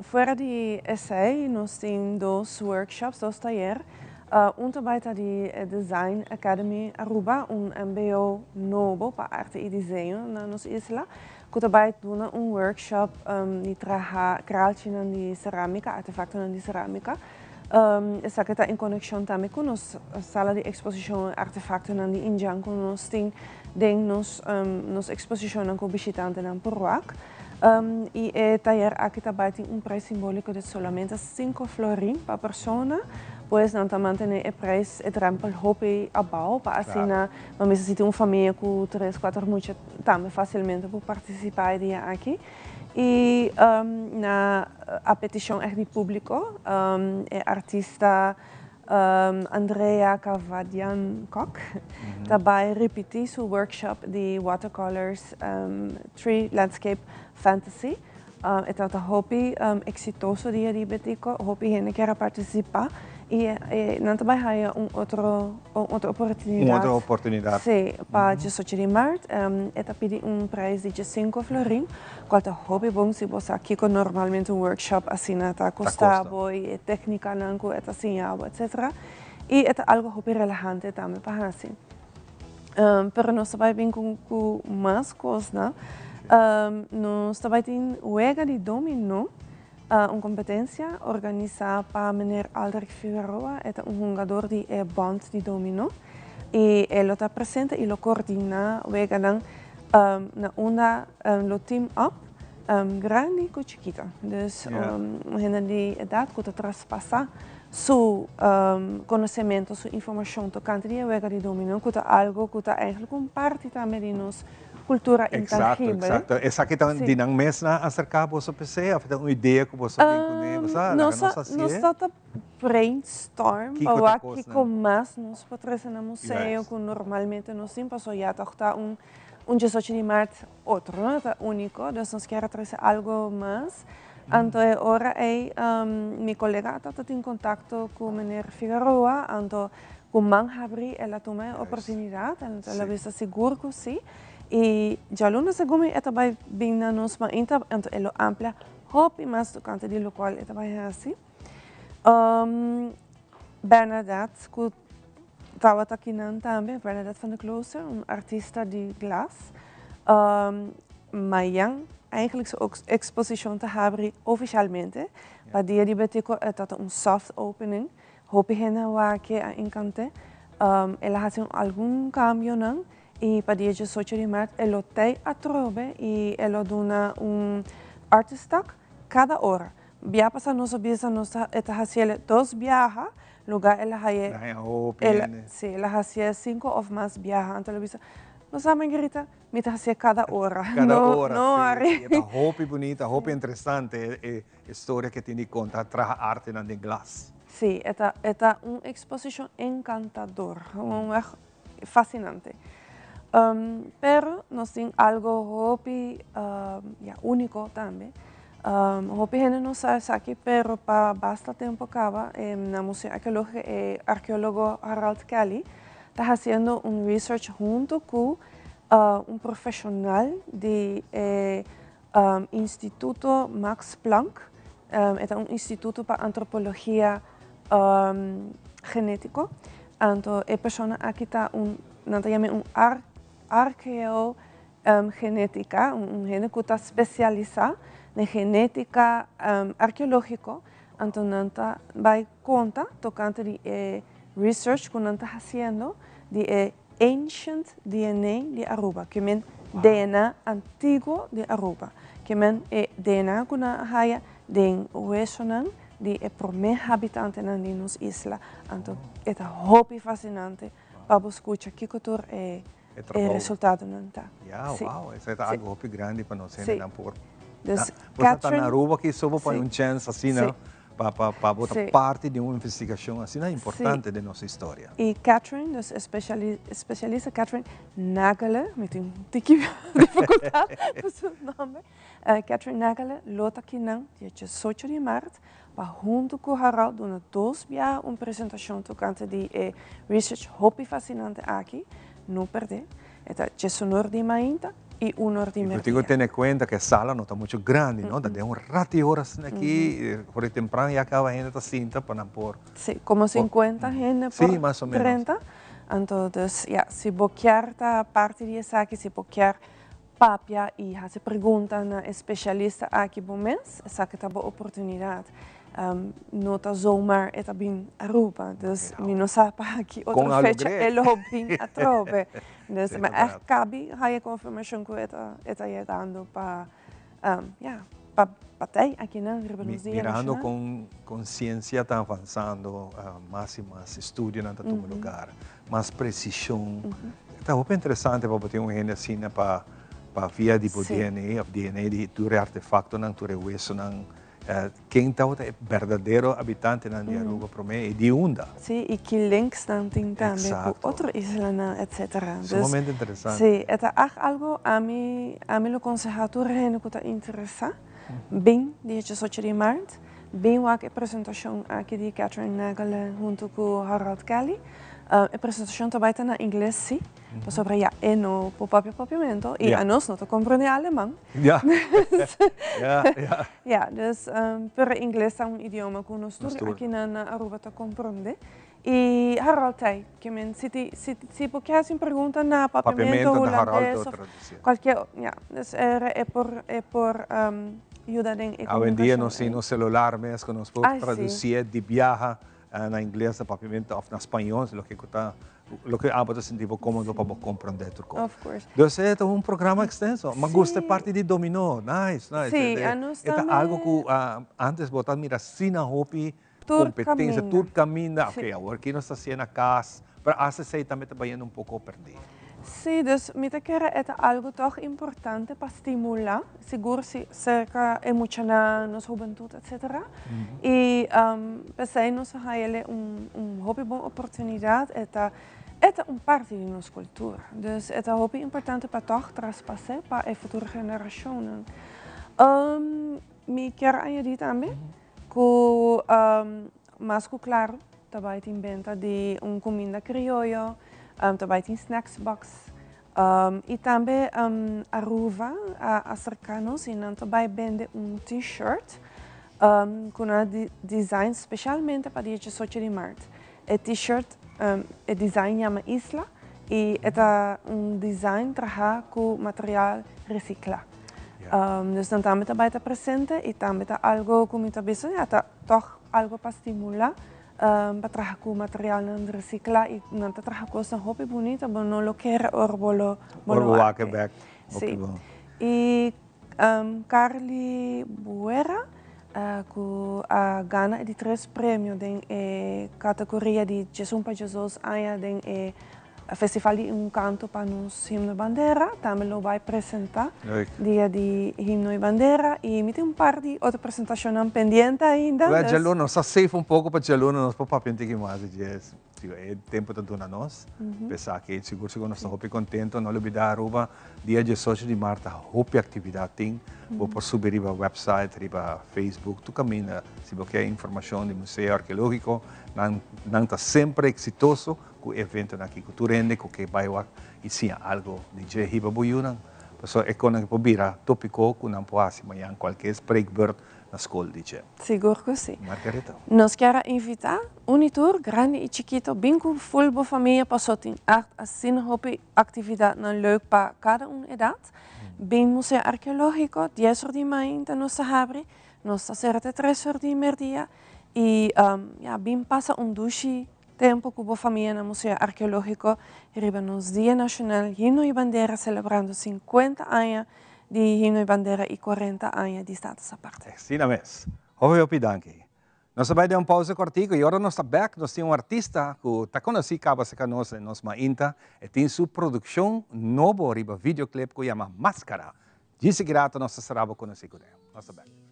fora de essay, nós temos 2 workshops, 2 talleres. Daarbij de Design Academy Aruba, MBO novo para arte e desenho na nossa isla. Que daarbij doen workshop die kraaltje de cerâmica, artefacten de cerâmica. Essa que está em conexão também com a sala de exposição artefactos de Indian, que nós temos nos exposição com visitantes na Puruak. E o taller aqui também tem preço simbólico de somente 5 florin per persona. Pois não está mantendo o preço, o drempel hobby abaixo, para assim, mas se tem uma família com 3, 4 mulheres, também facilmente para participar aqui. E a petição é de público, é artista Andrea Cavadian-Kok, também repetiu seu workshop de watercolors, tree landscape fantasy. É um hobby exitoso dia de betico, hobby gente quer participar. E também há outra oportunidade. Outra oportunidade. Sim, para 18 de março, está pedindo preço de 5 florin, qual é hobby bom se você aqui com normalmente workshop assim está custado e técnica nanco é assim etc. E é algo hobby relevante também para assim. Pero nós também vem com mais coisas, nós também tem huega de dominó. Uma competência organizada para meneer Aldrich Figueroa, é jogador de band de dominó. E ele está presente e ele coordena na onda do team up grande e chiquita. Dus gente de idade que traspassa seu conhecimento, sua informação tocante de huega de dominó, que é algo que é eigenlijk parte também de nós. Cultura intangível. Exato. Essa aqui está dinang mes na acercar você PC, a uma ideia que você tem com você, nós estamos brainstorm, para aqui com mais nos patrocínios no museu, que normalmente nós temos, só já está 18 de março outro, não é único, então nós queremos trazer algo mais. Então agora meu colega está em contato com o menino Figueroa, então com Manhabri ela toma a oportunidade, ela vai seguro que sim. E já luno segundo é também bem na nossa então ela amplia hobby mais do canto de local é também assim. Bernadette que estava aqui não também, Bernadette van der Klooster, artista de glas. Mayang eigenlijk zo'n expositie te hebben officialmente. Para dia de betico é soft opening. Hope hena wake a encante. ela hace algum cambio não e para dia 18 de março ela tem a trobe e ela dona artista cada hora. Via passa nossa bisa nossa eta hacia 2 viaja lugar ela ela hacia 5 ou mais viaja então ela bisa nossa Margarita me hacia cada hora. Cada hora, sim. Essa roupa bonita, roupa interessante, história que tem de contar, traz arte na de glass. Sim, é uma exposição encantadora, fascinante. Pero nós temos algo único também. Hopi gente não sabe aqui, pero para bastante tempo acaba, na Museu Arqueólogo Harald Kelly está fazendo research junto com profissional do Instituto Max Planck, é instituto para antropologia genético. Então, a pessoa aqui está arqueogenética, gente que está especializada na genética arqueológica. Então, nanta vai conta tocante de research que nanta fazendo de ancient DNA de Aruba, que é DNA antigo de Aruba, que é DNA que na haya de hueso de primeiro habitante na nos isla. Então, é hobby fascinante para escutar que cultura é o resultado não tá. Wow, isso é algo hobby grande para nós ainda por. Você está na Aruba que só para chance assim, né? Para botar parte de uma investigação assim é importante de nossa história. E Catherine, especialista Catherine Nagele, me tem dificuldade com seu nome. Catherine Nagele, lota aqui não, dia 18 de março, para junto com o Harald, uma 2 dias, uma apresentação tocante de research hobby fascinante aqui, não perder. É de sonor de Mainta. E honor de merda. Eu tenho que ter em conta que a sala não está muito grande, não? Tem rato de horas aqui, por temprano e acaba a gente está cinta para pôr. Sim, como 50 gente por 30. Então, se boquear a parte de essa aqui, se boquear papia e se pergunta na especialista aqui bom mês, essa que está boa oportunidade. Não está zomaar, é bem Aruba, então não sabe aqui outra fecha, ele bem a trobe. Então, mas cabe a confirmação que está chegando para ter aqui na mirando com ciência está avançando, mais e mais estudo em todo lugar, mais precisão. Está muito interessante para ter gente assim para via de DNA de todo artefato, não todo hueso, não. Quem está é verdadeiro habitante na Aruba para mim é de onda. Sim, e que links também com outra isla, etc. Sumamente interessante. Sim, é algo a mim o conservatório que está interessado, bem dia 18 de março, bem a apresentação aqui de Catherine Nagele junto com Harald Kelly. A apresentação também está na inglês, sim. Sobre no papiamento e a nós não compreende alemão. Dus para inglês é idioma que nós aqui na Aruba te compreende. E Harald tem que se porque assim pergunta na papiamento holandês qualquer, dus é por ajuda em comunicação. Hoje em dia nós no celular mesmo nós podemos traduzir de viaja na inglês na papiamento ou na espanhol, lo que ambos se sentimos cómodos para compreender tudo. Of course. Então é programa extenso, mas gosto parte de dominó, nice. Sim, é algo que antes botar mira sina hobby, competência, tudo caminha. Ok, agora aqui nós está sendo a casa, para acessar também está indo pouco perdido. Sim, dus met elkaar é algo toch importante para estimular, seguro cerca emocional, nossa juventude, etc. E pensei nós há hobby boa oportunidade é parte de nossa cultura. Dus é hobby importante para toch traspassar para a futura geração. Me quero añadir também que mais claro, também tem venda de comida criolla. Também tem snacks box e também Aruba, acerca-nos e também vende t-shirt com design especialmente para dia 18 de março. O t-shirt é design chama Isla e é design trabalhado com material reciclado. Então também está presente e também está algo como está pensando, toch algo para estimular para com material não reciclar e não trabalhar com essa roupa bonita, mas não lo quer orbolo back. Sim. E Carly Buera com a ganha de 3 prêmios em categoria de Jesus para Jesus aya em festival de canto para nos himno e bandeira, também lo vai apresentar dia de himno e bandeira e me tem par de outra apresentação pendente ainda. Well, Jaluna, nós safe pouco para Jaluna, nós para papel que mais é tempo tanto na nós, pensar que seguro nós estamos contentes, não olvidar Aruba, dia 18 de março, hope atividade tem, vou por subir riba website, riba Facebook, tu caminha, se você quer informação do museu arqueológico, não está sempre exitoso com o evento aqui, que tu rende, que vai e sim algo de riba boiuna, pessoal é quando pode virar tópico, que não pode amanhã qualquer spreekbeurt na escola de je. Seguro que sim. Margarita. Nós queremos invitar tour grande e chiquito, bem com full boa família, passou tem assim hobby atividade não leuk para cada idade. Bem museu arqueológico, 10 horas de manhã, nós sabemos, nós estamos 3 horas de merdia e bem passa duche tempo com a família no museu arqueológico, riba nos Dia Nacional Himno e Bandeira, celebrando 50 anos de Himno e Bandeira e 40 anos de status aparte. Sim, mesmo. Hoi, danke. Nós vamos dar uma pausa cortico e agora nós estamos back. Nós temos artista que está conhecido para nós em nossa Mainta e tem sua produção nova riba videoclip que chama Máscara. Disse grato nós seremos conhecidos. Nós estamos back.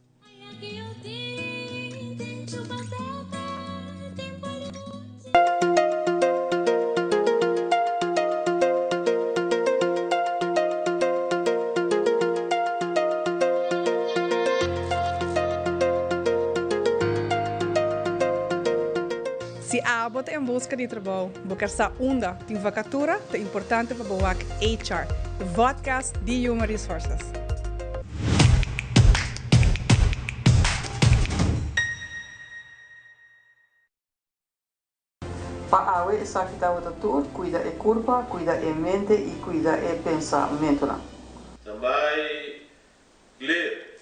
Se abot em busca de trabalho, buscar sa onda de vacatura, é importante para boak HR, the podcast de Human Resources. Para awe essa que está tudo, cuida é curva, cuida é mente e cuida é pensamento. Também ler.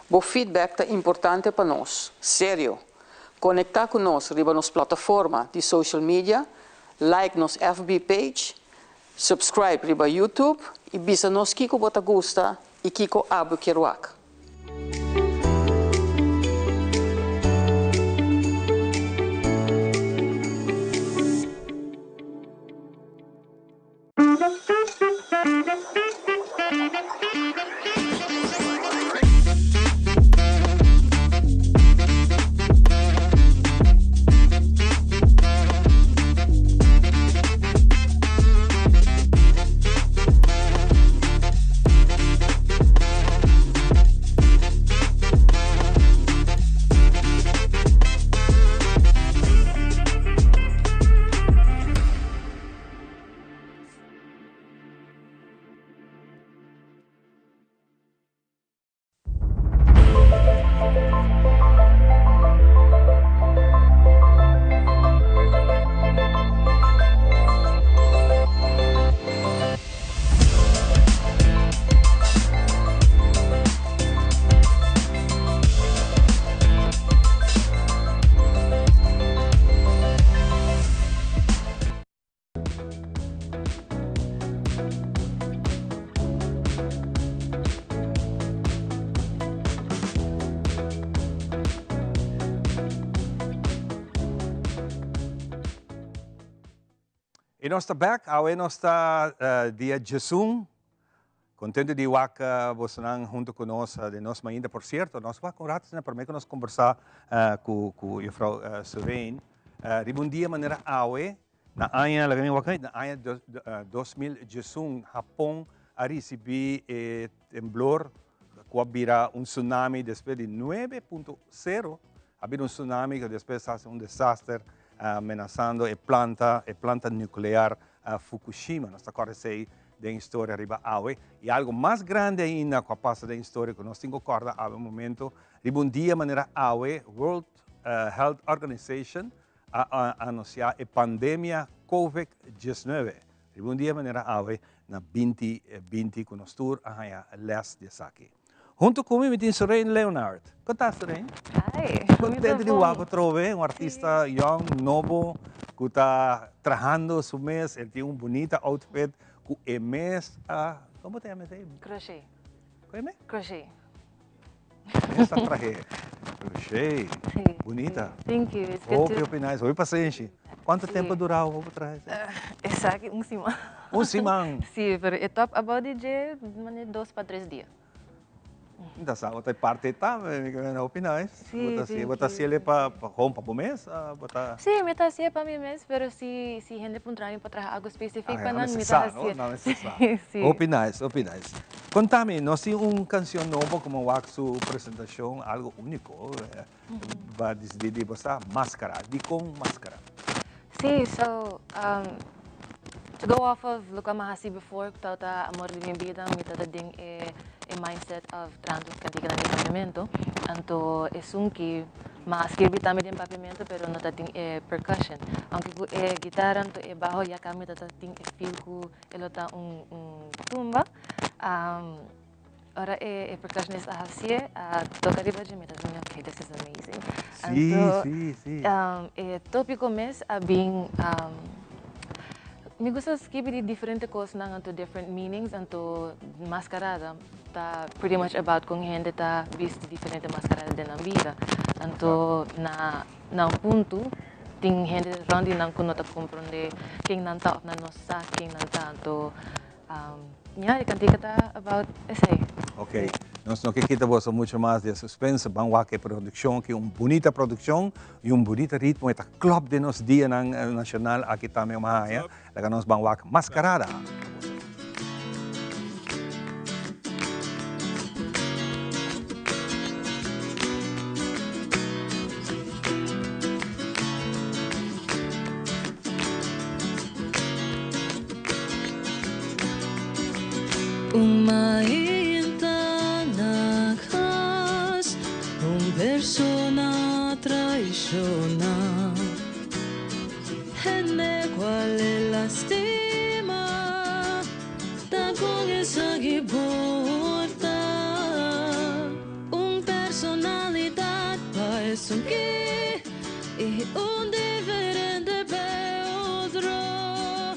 O feedback é importante para nós, sério. Conectar conosco riba nos plataforma de social media, like nos FB page, subscribe riba YouTube e bisa nos kiko bota gusta e kiko abu kiruak. E nós estamos back, agora nós estamos dia Jesus, contente de que vocês junto conosco, de nós ainda, por certo, nós vamos com ratos, para mim que nós conversar com a Frau Sylvain, um dia maneira agora, na ano 2018, Japão a receber temblor, que virá tsunami depois de 9.0, havia tsunami que depois faz desastre, ameaçando a planta nuclear Fukushima. Nós conhecemos da história riba awe e algo mais grande ainda com a passa da história que nós temos corda a momento riba dia maneira awe World Health Organization a anunciar a pandemia COVID-19 riba dia maneira awe na 2020 com nós tour a leste de aqui. Junto comigo tem Soren Leonard. Como está, Soren? Ai, Contente de o trove, artista young, novo, que está trabajando su mês. Ele tem bonita outfit, que é mês, como te chama? Crochet. Como é? Crochet. Essa traje. Crochet. Bonita. Thank you. It's Oh, good que to... opinais? Oi, paciente. Quanto tempo durou o traje? Exacto, un semana. Un semana? Sí, pero es top about de 2 para 3 días. Ainda sabe, outra parte também, opinais. Sim, Botar se ele para home para o mês, botar. Sí, me está haciendo para mi mes, pero si gente pondrá para trabajar algo específico, Não me necessário, está haciendo. não necessário. Opinais. Contame, nós temos uma canção nova como a sua apresentação, algo único. Vai dizer você máscara, de com máscara. Sí, so to go off of look at Mahasi before, tauta amor de minha vida, me tata ding a mindset of trandos cantiga na pavimento, anto é que escrevi também em pavimento, pero não tem percussion. Aunque guitarra, anto é bajo, já kami tata tem feel que ele tá tumba. Ora é percussionist assim, toca riba de mim, okay, this is amazing. Sim. Tópico mês a bem me gusta escrever diferentes coisas anto different meanings, anto mascarada tá pretty much about kung gente tá visto diferente mascarada na vida, anto na ponto tem gente randi não kuno tá compreender quem não tá na nossa quem não tá, anto eu cantiga tá about esse. Ok. Nós não queremos muito mais de suspense, vamos a que produção, que uma bonita produção e bonito ritmo, é club de nos dia nacional aqui também uma área, lá nós vamos a mascarada. Persona traiciona, henne quale lastima, da con esa que porta, personalidad parece un que y un diferente pe otro,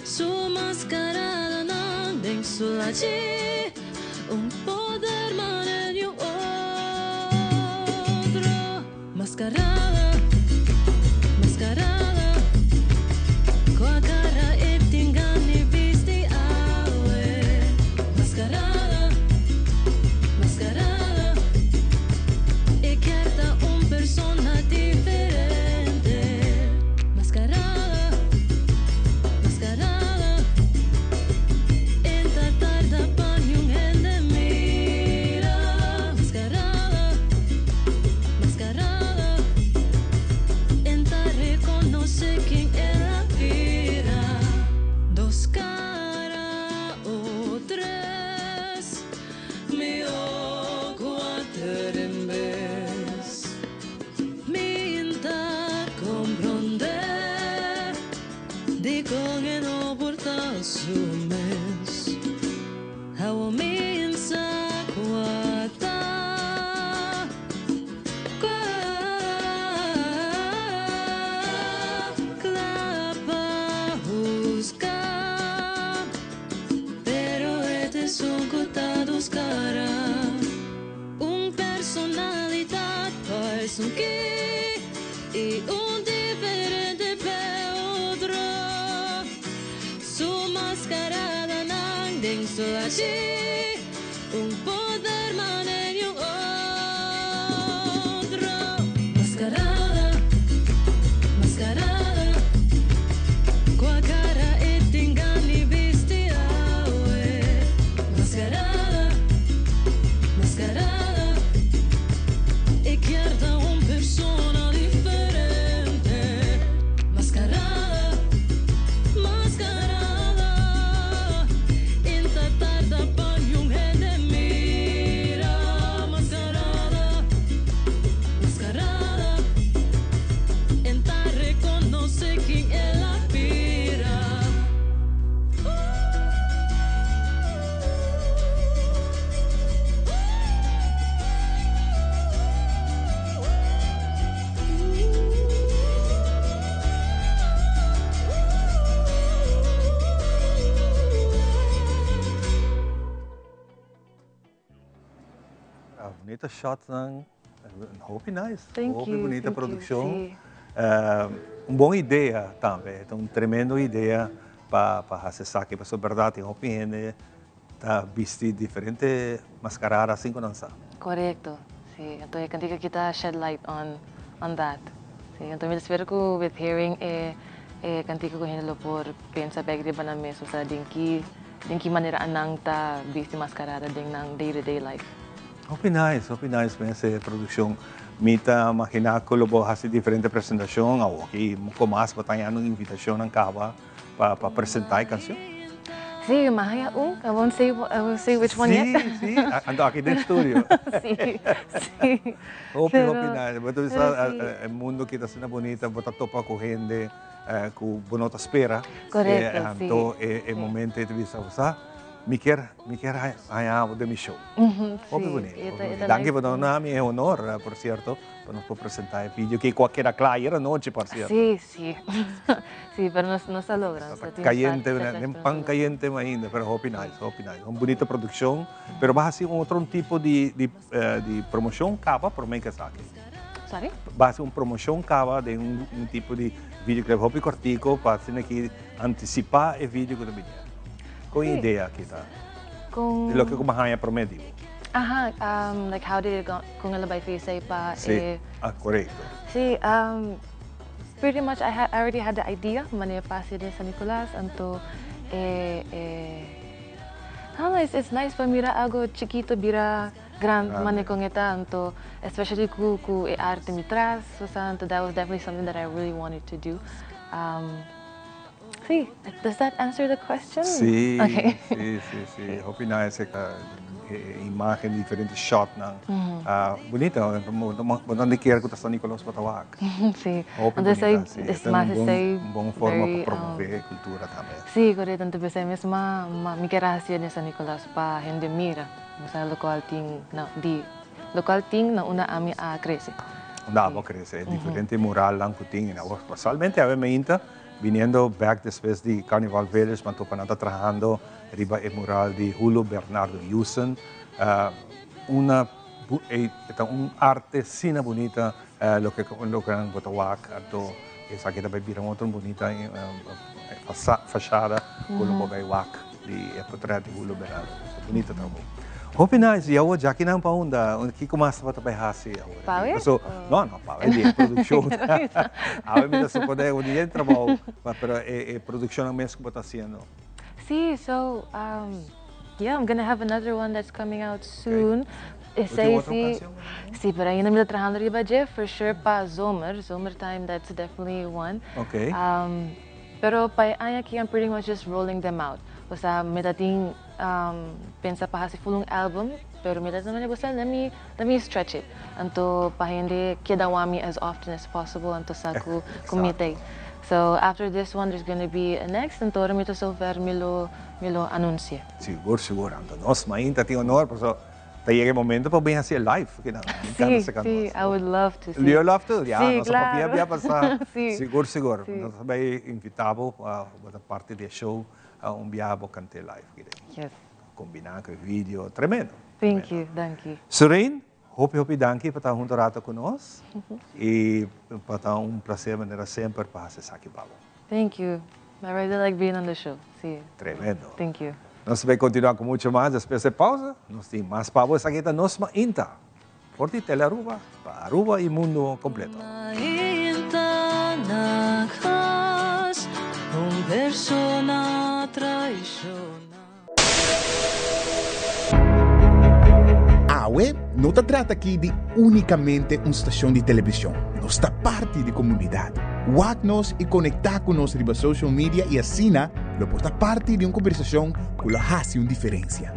su mascarada non den sulla ci, un poder manejo. Mascarada, com a cara e tingani visti awe. Mascarada, e querta persona diferente. Mascarada, en tarda panho gente mira. Mascarada. No sé quién era vida, dos caras o tres, mi ojo a en vez, mi inta comprender, di con el no porta su mes, how mi insa cuata. Personalidad parece un que y un diferente pe otro. Su mascarada nan den su allí, un poder manejo otro. Mascarada, con la cara e tingani visti awe. Mascarada. E querta persona diferente. Mascarada, en tarda pa un gente mira. bonita shot ng Hope nice. Thank Hope you, bonita thank you, produção. sim. Uma boa ideia também, uma tremenda ideia para fazer aqui, para verdade, Hope gente tá vestir diferente mascarada assim como nós. Correcto. Sí, entonces cantica kita shed light on that. Sí, entonces espero que with hearing cantica ko hinalo por pensa bagri ba na meso sa dinki manera anang ta busy mascarada ding nang day-to-day life. Hope nice mesmo essa produção. Mita imaginar que eu vou fazer diferente apresentação, ou aqui mais batendo uma invitação na cava para apresentar a canção. Sí, Mahaya I won't say which one yet. Sí, ando aqui no estúdio. Sí. Hope nice. Pero o mundo que está sendo bonita, bota topa com gente que bonota espera. Correcto, sí. Então é momento de usar. Me quer ganhar de mi show. Hope bonito. Danke por dar nome é honor, por certo, para nos apresentar o vídeo que qualquer claro noite, por certo. Sí. Sí, pero no se logra. Caliente, nem pan caliente ainda, pero hope nice. Uma bonita produção, pero vai ser outro tipo de promoção capa para mim que sabe. Sorry? Vai ser uma promoção capa de tipo de vídeo que hope cortico para assim que antecipar o vídeo que do com ideia aqui tá. Com lo que como Mahaya prometido. Like how did it go kung ela by face pa Sí, correcto. Sí, pretty much I already had the idea mane pasi de San Nicolas anto it's nice pa mira algo chiquito bira grand mane kung eta anto especially ku arte mitras so santo that was definitely something that I really wanted to do. Sí, does that answer the question? Sí, okay. sí. Hope nice imagen diferente shot ng bonita. Bonita quer que San Nicolas patawag. Sí. Hope bonita. Es más bom forma para promover a cultura também. Sí, correcto. Entonces mesmo mi kerasya ni San Nicolas pa hindi mira. Sa local ting na una ami a crece. Não, cresce. Diferente mural lang kuting. Casualmente a mainta viniendo back después de Carnival Village, mantupanata trabajando arriba el mural de Julio Bernardo Yusen, un arte sina bonita, lo que en Botawak, es aquí también vieron otra bonita fachada con lo que de portrait de Julio Bernardo, bonita trabajo. Hope nice, e agora já que não paunda, que começa para trabalhar assim agora. Pau? Não, pau, é de produção. A mim se pode o dia de trabalho, mas é produção mesmo que está fazendo. Sí, so yeah, I'm gonna have another one that's coming out soon. Sí, pero ainda me trabajando riba je for sure pa Zomer that's definitely one. Okay. Pero pa aqui I'm pretty much just rolling them out. O sea, me dating pensa pa hasi full album, pero me dating let me stretch it. Anto pa hindi kedawami as often as possible anto sa ku kumite. So after this one, there's going to be a next, and todo mito silver milo anuncia. Seguro. Anto nos mainta ti honor, pero llega el momento para venir hacer live. Sí, I would love to. You love to? Ya, sí, nossa claro. papia vai passar. Sí. Seguro. Sí. Nós vai invitado a parte do show a viabo cantar live. Yes. Combinar com o vídeo, tremendo. Thank you. Serene, hope danke por estar junto rato conosco e para estar prazer maneira sempre para fazer aqui Pablo. Thank you. I really like being on the show. Sí. Tremendo. Thank you. Nós vamos continuar com muito mais depois da pausa. Nós temos mais Pablo aqui da nossa Inta. Forte Telearuba, para Aruba e mundo completo. Inta nakas, persona traicionada. A web não se trata aqui de unicamente uma estação de televisão. Nós está parte da comunidade. Wag-nos e conectar com nós riba social media e assim, lo porta parte de uma conversação que lo hace uma diferença.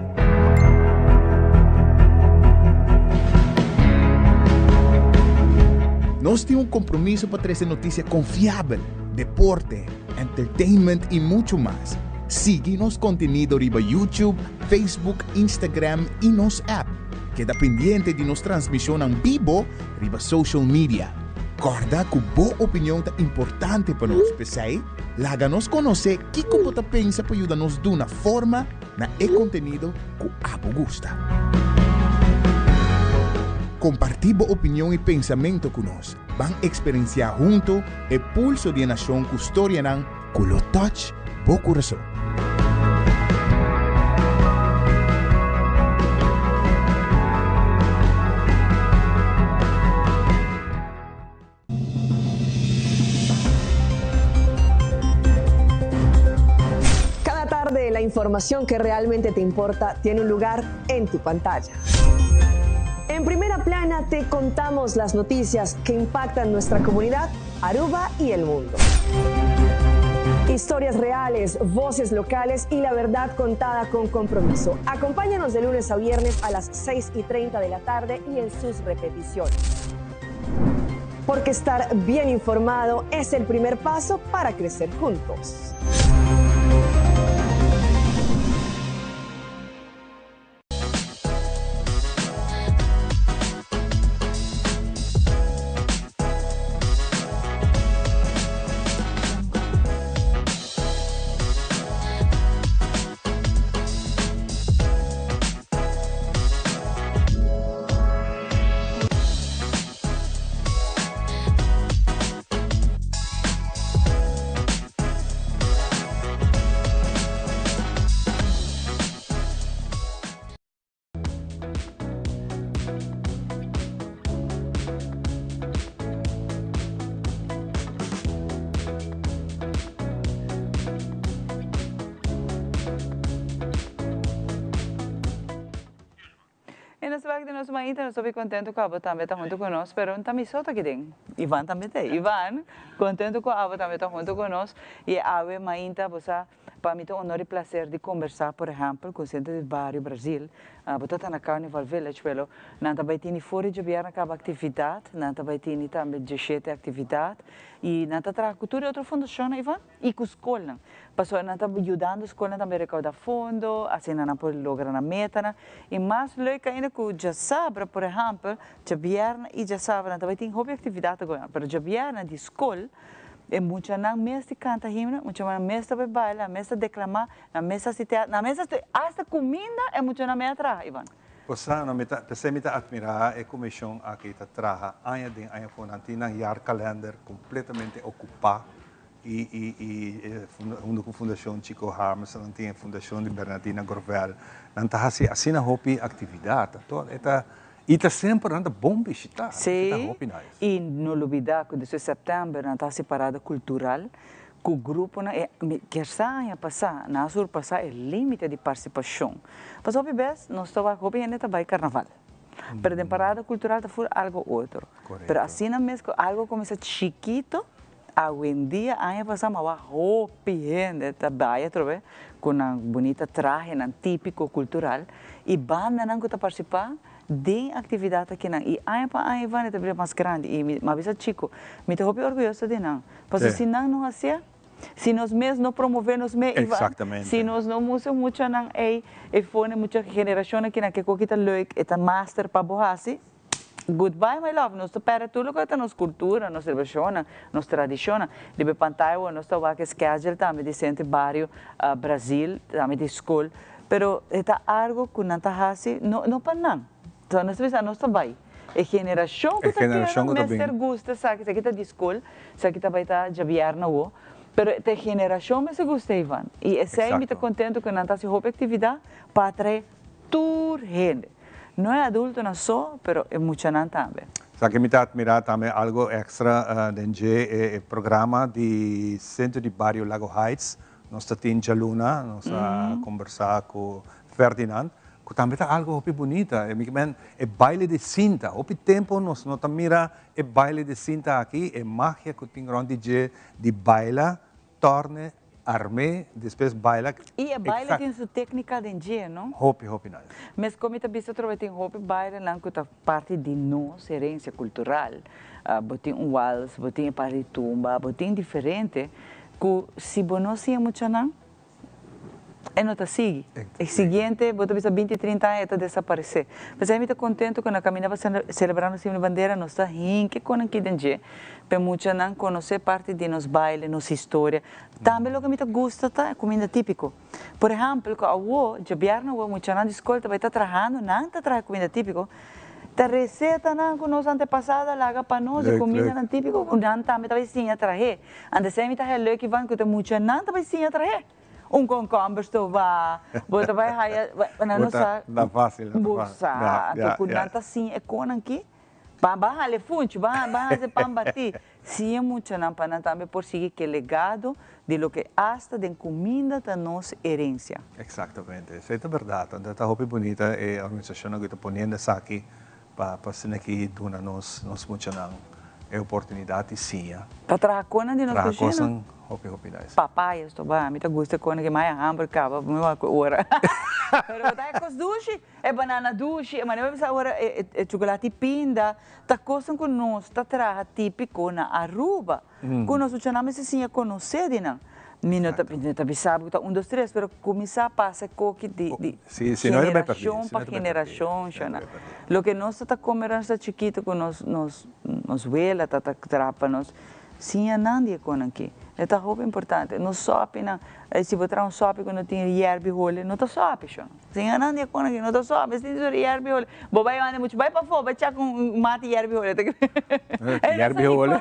Nós temos um compromisso para trazer notícia confiável, deporte, entertainment e muito mais. Siga nosso conteúdo riba YouTube, Facebook, Instagram e nosso app. Queda pendiente de nossa transmissão em vivo riba social media. Corda que boa opinião é importante para nós, pessoal. Laga-nos conhecer o que você pensa para ajudar-nos de uma forma na conteúdo que a você gosta. compartir boa opinião e pensamento conosco. Van experienciar junto o pulso de nação com história nan, com o touch, bo coração. La información que realmente te importa tiene un lugar en tu pantalla. En Primera Plana te contamos las noticias que impactan nuestra comunidad, Aruba y el mundo. Historias reales, voces locales y la verdad contada con compromiso. Acompáñanos de lunes a viernes a las 6:30 de la tarde y en sus repeticiones. Porque estar bien informado es el primer paso para crecer juntos. E nessa vez de nós ainda não estou contente com a Ava também está junto conosco, pero não também só aqui dentro. Ivan também tem. Ivan, contente com a Ava também está junto conosco e a Ava ainda você para mim tem o honor e prazer de conversar, por exemplo, com o Centro de Barrio Brasil. Você está na Carnival Village, pelo não também tem fora de viar naquela atividade, não também tem também de cheia atividade e não está trazendo cultura e outra fundação, Ivan, e com a escola. Passou não está ajudando a escola também a recaudar fundo, assim não pode lograr a meta, e mais leuk ainda que já sabe, por exemplo, já vierna e já sabe, não também tem hobby atividade agora, mas já vierna de escola é muito não mesmo canta himno, muito não mesmo vai bailar, mesmo declamar, na mesa se teatro, na mesa hasta comida é muito na mesa atrás, Ivan. Posa na meta, você me admirar a comissão aqui está traha, ainda tem ainda fonantina yar calendar completamente ocupado e a fundação Chico Harms, não tem a fundação de Bernardina Gorvel, não está assim na hobby atividade, toda esta e está sempre anda bom visitar. Sim. E não olvidar que 18 de setembro não está separada cultural, que o grupo quer sair passar, na sur passar é limite de participação. Mas o bebês não estava hobby ainda está vai carnaval. Pero temporada cultural está fora algo outro. Pero assim na mesma algo começa chiquito, hoje em dia ainda passa uma hobby ainda está vai trove com uma bonita traje, típico cultural e banda não que participar de atividade aqui não e aí para aí vai ter mais grande e mas bisa chico me estou bem orgulhoso de não porque se não assim se nós mesmos não promovemos mesmo se nós não usamos muito não e fone muita geração aqui na que coquita leuk eta master para borrasi goodbye my love nós para tudo que nossa cultura nossa tradição nossa tradição de pantalla nós estava que schedule também de centro barrio Brasil também de escola pero está algo que não está assim não para não então, nós vamos a nossa vai. A geração que está querendo, mestre gosta, sabe que está de escola, sabe que está vai estar já vierna o, pero a geração me se gosta Ivan. E esse aí me está contente que não está se roupa atividade para atrair toda gente. Não é adulto não só, pero é muito não também. Sabe que me está admirando também algo extra dentro do programa de Centro de Barrio Lago Heights. Nós estamos em Luna, nós conversar com Ferdinand. Que também está algo bonito, é baile de cinta. Ao tempo nós não mira é baile de cinta aqui, é magia que tem grande de baila, torne, arme, depois baila. E a baile tem sua técnica de dia, não? Hopi nada. Mas como está visto tem hopi baile não que está parte de nossa herência cultural. Botem waltz, botem parte de tumba, botem diferente. Que se não se muito não não está sigue. O seguinte, você precisa 20, 30 anos, está desaparecer. Mas eu estou contente quando a caminhava celebrando a bandeira, nós está rindo com aqui dentro. Para muitos não conhecer parte de nos bailes, nossa história. Também o que me gusta é comida típica. Por exemplo, a avó, já vieram a avó, muitos não de escola, vai estar trabalhando, não está trazendo comida típica. La receta que nos antepasada laga para nós, de comida não típico, não também talvez sim trazer. Antes sempre tá leuk que van que tem muita não talvez sim trazer. Concombre estou bota vai raia, na nossa. Dá fácil. Bossa, então nanta sim é com aqui. Bah le funch, bah se pambati. Sim muita não para também por seguir que legado de lo que hasta de comida da nossa herência. Exatamente, isso é verdade. Então tá roupa bonita é a organização que está ponendo aqui para ser aqui dona nos funcionam é oportunidade sim. Para trazer cona de nossa cozinha. Roupa nice. Papaya estou bem, me tá gosta cona que mais hambúrguer cava, mesma hora. Pero tá com duche, é banana duche, mas não é hora é chocolate pinda, tá coisa com nós, tá traga típico na Aruba. Com nós funcionamos assim a conhecer de não. Não tá sabe que tá 1, 2, 3, pero começar a passar coque de geração para geração, chana. Lo que nós tá comendo essa chiquita com nos vela, tá trapa nós. Sim, nada com aqui. É tá roupa importante. No sope na, se botar um sope quando tem erva role, não tá sope, chão. Sim, nada com aqui, não tá sope, se tem erva role. Bobai anda muito, vai para fora, vai tirar com mate erva role. Erva role.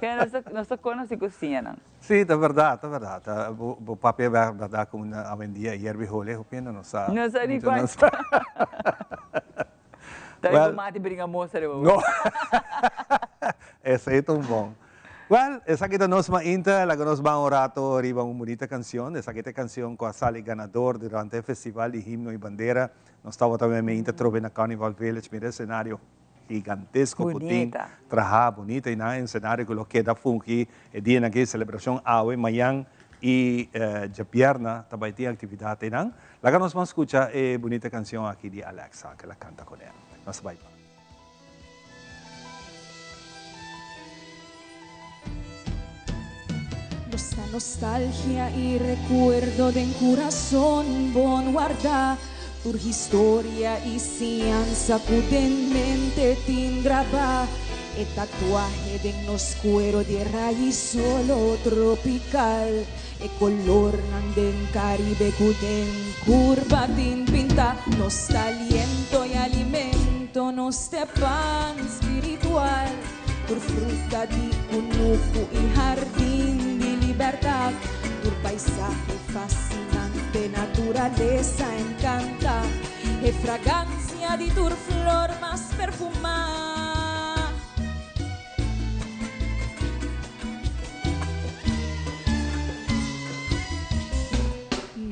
Que nossa cona se cozinha, não. Sim, é verdade, é verdade. O papel é verdade como a vendia erva role, eu penso não sabe. Não sabe nem qual. Daí o mate brinca moça, não. Esse é tão bom. Well, essa aqui da nossa Mainta, la que nos va un rato arriba una bonita canción. Esa aqui é canción que sale ganador durante o Festival de Himno e Bandeira. Nós estávamos também Mainta trove na Carnival Village, mira cenário gigantesco, bonita. Traja bonita e na um cenário que lo queda funky, e dia na que celebração awe manhã e de pierna também tem atividade não. La que nos vamos escuchar é bonita canção aqui de Alexa, que ela canta com ela. Nós vai. Esta nostalgia y recuerdo de un corazón bon guarda tu historia y cianza pudentemente tindraba e tatuaje de nos cuero de raíz solo tropical e color den Caribe cuden curva tin pinta nos aliento y alimento nos de pan espiritual por fruta de conuco y jardín de libertad, tu paisaje fascinante, naturaleza encanta, e fragancia de tu flor más perfumada.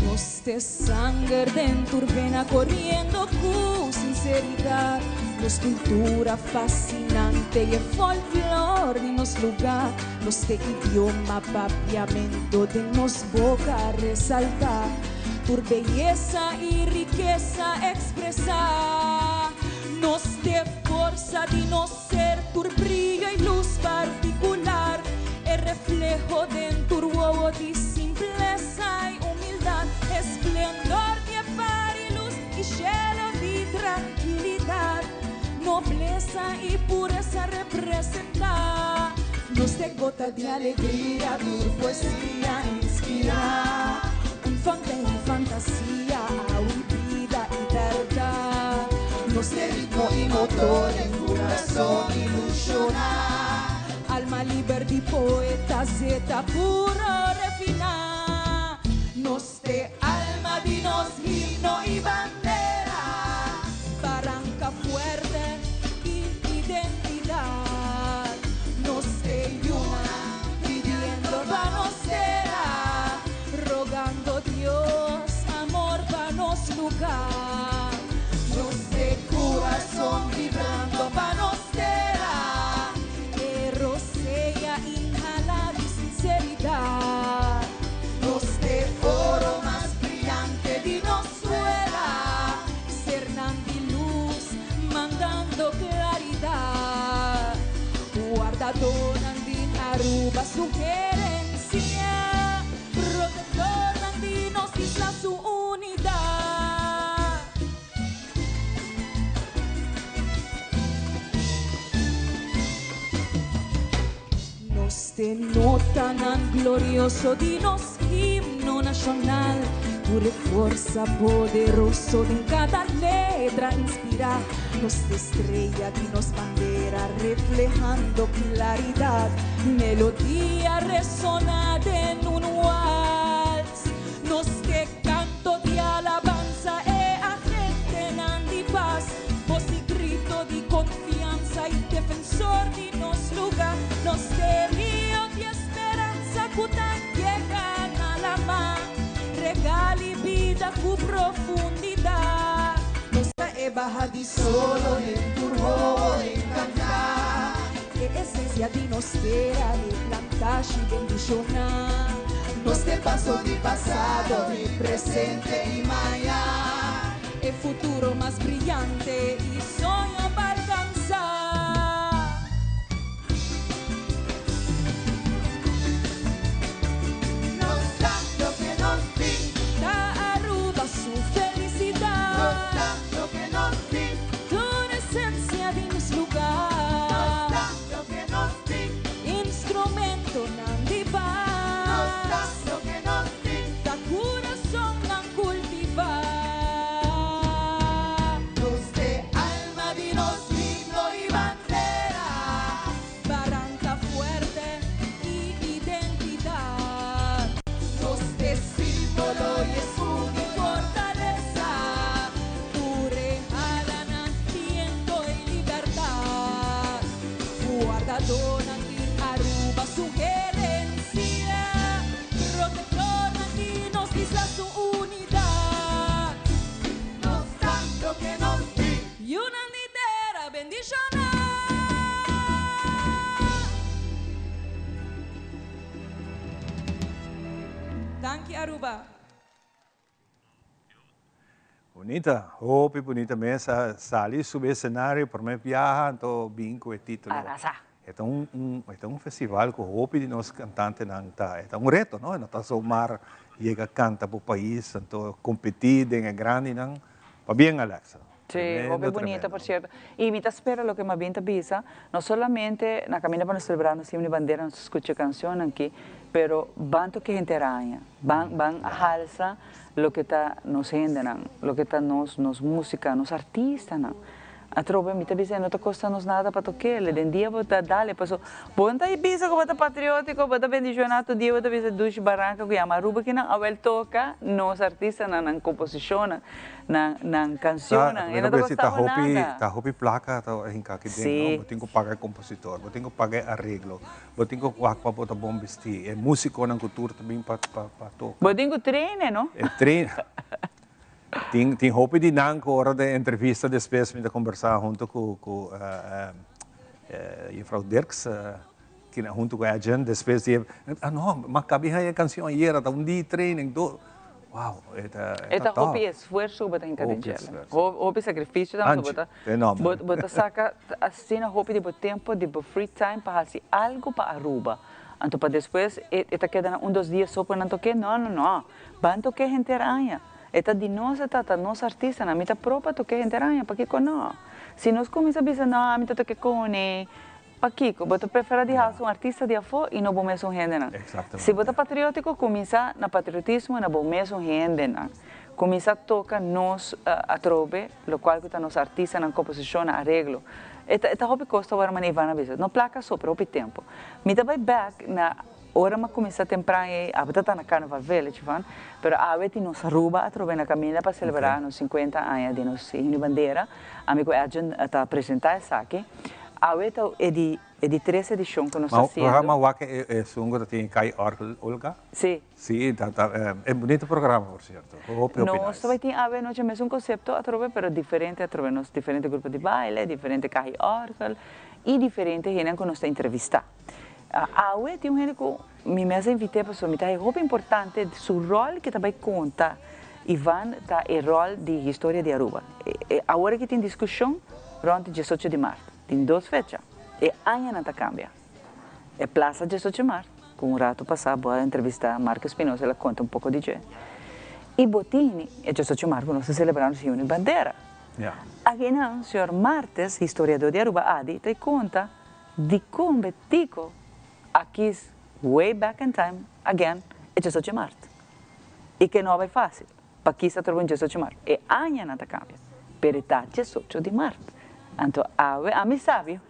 Nos de sangre dentro vena corriendo con sinceridad. Nos cultura fascinante y el folclore de nos lugar, nos de idioma papiamento de nos boca resaltar, tu belleza y riqueza expresar, nos de fuerza de no ser tu brillo y luz particular, el reflejo de tu huevo de simpleza y humildad, esplendor de par y luz y cielo de tranquilidad. Nobleza y pureza representa, nos de gota de alegría, tu poesía inspira, un fantasía, vida y verdad, nos de ritmo y motor, en corazón ilusiona, alma libre, poeta, zeta, puro refina, nos de alma, de nos himno y bandera, barranca fuerte. Nos de corazón vibrando pa' nos será, que rocea inhala de sinceridad, nos de oro más brillante de nos suela, cernando luz, mandando claridad, guardador de Aruba su gerencia, protector de nos isla su unidad. Nos denotan glorioso de nos himno nacional, Tu fuerza poderoso en cada letra inspira. Nos estrella que nos bandera reflejando claridad. Melodía resonada en un waltz. Nos te canto de alabanza e a gente nandi paz. Voz y grito de confianza y defensor de nos lugar. Nos te río de esperanza que llegan a la mar. Regali vida con profundidad. Nuestra baja di solo en tu rol en cantar. Que esencia de nos espera de plantar y bendicionar. Nos te paso de pasado, de presente y mañana. El futuro más brillante y sueño para alcanzar. Nos da lo que nos brinda Aruba su felicidad. Nos da lo que nos brinda tu esencia de mis lugar. Nos da lo que nos brinda instrumento nandi paz. Nos da lo que nos brinda corazón nan cultivar. Nos de alma de nos himno y bandera. Barranca fuerte y identidad. Nos de símbolo y escudo y fortaleza. Pure alanan viento y libertad. Guardadora de Aruba su gerencia. Protectora de nos isla su unidad. Nos da lo que nos brinda y una entera bendición. Thank you, Aruba. Bonita, hopi bonita mesa, salir subir escenario, por me viajar, então bingo e título. Então um festival com hopi de nós cantantes não tá, é um reto, não? Não tá só mar chega canta para o país, então competir é grande não, para bem Alexa. Sí, es bonita, por cierto. Y me espera lo que más bien te avisa, no solamente na camina para celebrar nuestra bandera, nos escucha canciones aquí, pero van que gente araña, van a alza lo que está nos genderan, lo que está nos música, nos artistas, ¿no? A trove mi te avisa, no te costa nos nada para tocar, le den dia bota dale, paso, bonta e bisa que bota patriótico, bota bendicionato dia bota visa duche barranca que ama Aruba que não avel toca, nos artistas na composição, na canção, e não te costava nada. Tá hopi placa, tá hinca que dentro, botinho que pagar compositor, botinho que pagar arreglo, botinho que para botar bom vestir, é músico na cultura também para tocar. Botinho que treine, não? É treine. Tem hopi de nanco hora da entrevista depois me conversar junto com Frau Dirks, que junto com a gente depois de não, mas cabe a canção aí era dia training do wow, eta hopi esforço bota em cada dia. Hopi sacrifício da bota. Bota saca assim na hopi de bom tempo de free time para fazer algo para Aruba. Então para depois eta queda dos dias só para não tocar, não. Van tocar gente aranha. Eta de nós, nós artistas, a mim tá própria toque gente aranha, para que não? Se nós começamos a dizer, não, a mim tá toque com ele, para que? Você prefere de um artista de afo e não bom mesmo gente, não? Se você é patriótico, começa na patriotismo, não bom mesmo gente, não? Começa a tocar nós a trove, lo qual que tá nos artistas na composição, na arreglo. Eta hobby costa agora maneira na vez, não placa só, para hobby tempo. Me tá vai back na ora ma começa temprano a batata na Carnival Village, pero a veti nos Aruba a trove na caminha para celebrar nos 50 anos de nossa bandeira. Amigo a gente está apresentar essa aqui. A veti é de 3 edições que nós estamos fazendo. O programa Waka é sungo da tem Kai Olga? Sim. Sim, é bonito programa, por certo. Nós vai ter a ver nós temos um conceito a trove, pero diferente a trove nos diferentes grupos de baile, diferente Kai Orgel e diferente gente que nós está entrevistar. A UE tem gente que me invitei para isso, me está roupa importante seu rol que também conta Ivan tá o rol de história de Aruba. Agora que tem discussão, durante 18 de março, tem 2 fechas, e amanhã não cambia. É Praça 18 de março, com um rato passado, vou entrevistar Marco Espinosa, ela conta um pouco de gente. E Botini, é 18 de março, nós celebramos a bandeira. Aqui não, o senhor Martes, historiador de Aruba, Adi, te conta de como Betico aqui, way back in time, again, é 18 de março. E que não é fácil. para aqui está trabalhando 18 de março. E amanhã não cambia, pero está 18 de março. Então, a mim sabe,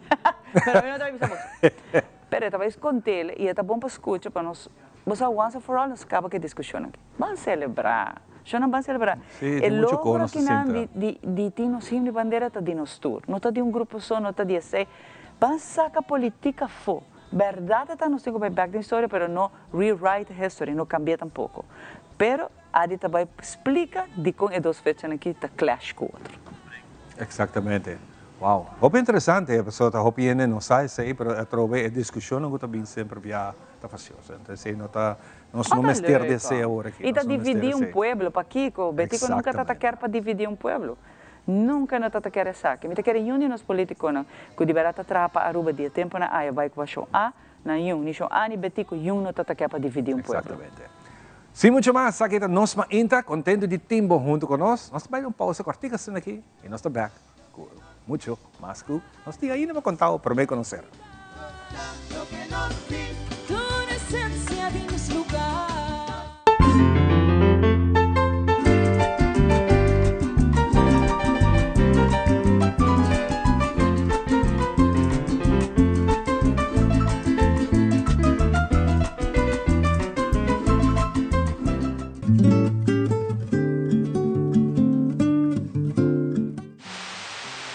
mas eu não estou sabendo. Pero estava escondendo e está bom para escutar para nós. Você once for all nos acaba que discussão aqui. Vamos celebrar. Já não vamos celebrar. Sim, é muito logo cono que não de ti no sim de bandeira está de nós tour. Não está de grupo só, não está de esse. Vamos sacar política fora. Verdade está no cinco back da história, pero não rewrite history, não cambia tampouco. Pero a de também explica de como é duas fechas aqui está clash com o outro. Exatamente. Wow, hope interessante, a pessoa está hopendo, não sai, sei, pero a trove a discussão não está bem sempre via tá faciosa. Então, se não está, nós não mester de ser agora aqui. E está dividir pueblo, para Kiko, Betico nunca está quer para dividir pueblo. Nunca não está quer essa. Que me quer unir nos políticos, não, que liberata trapa Aruba dia tempo na aia vai com a show A, na um, ni show A ni Betico não está quer para dividir pueblo. Exatamente. Sim, muito mais, aqui está nós ainda contente de tempo junto com nós. Nós vamos pausa cortica aqui e nós estamos back. Mucho más que nos diga ahí no me ha contado, pero me conocer. Con esencia de mis lugares.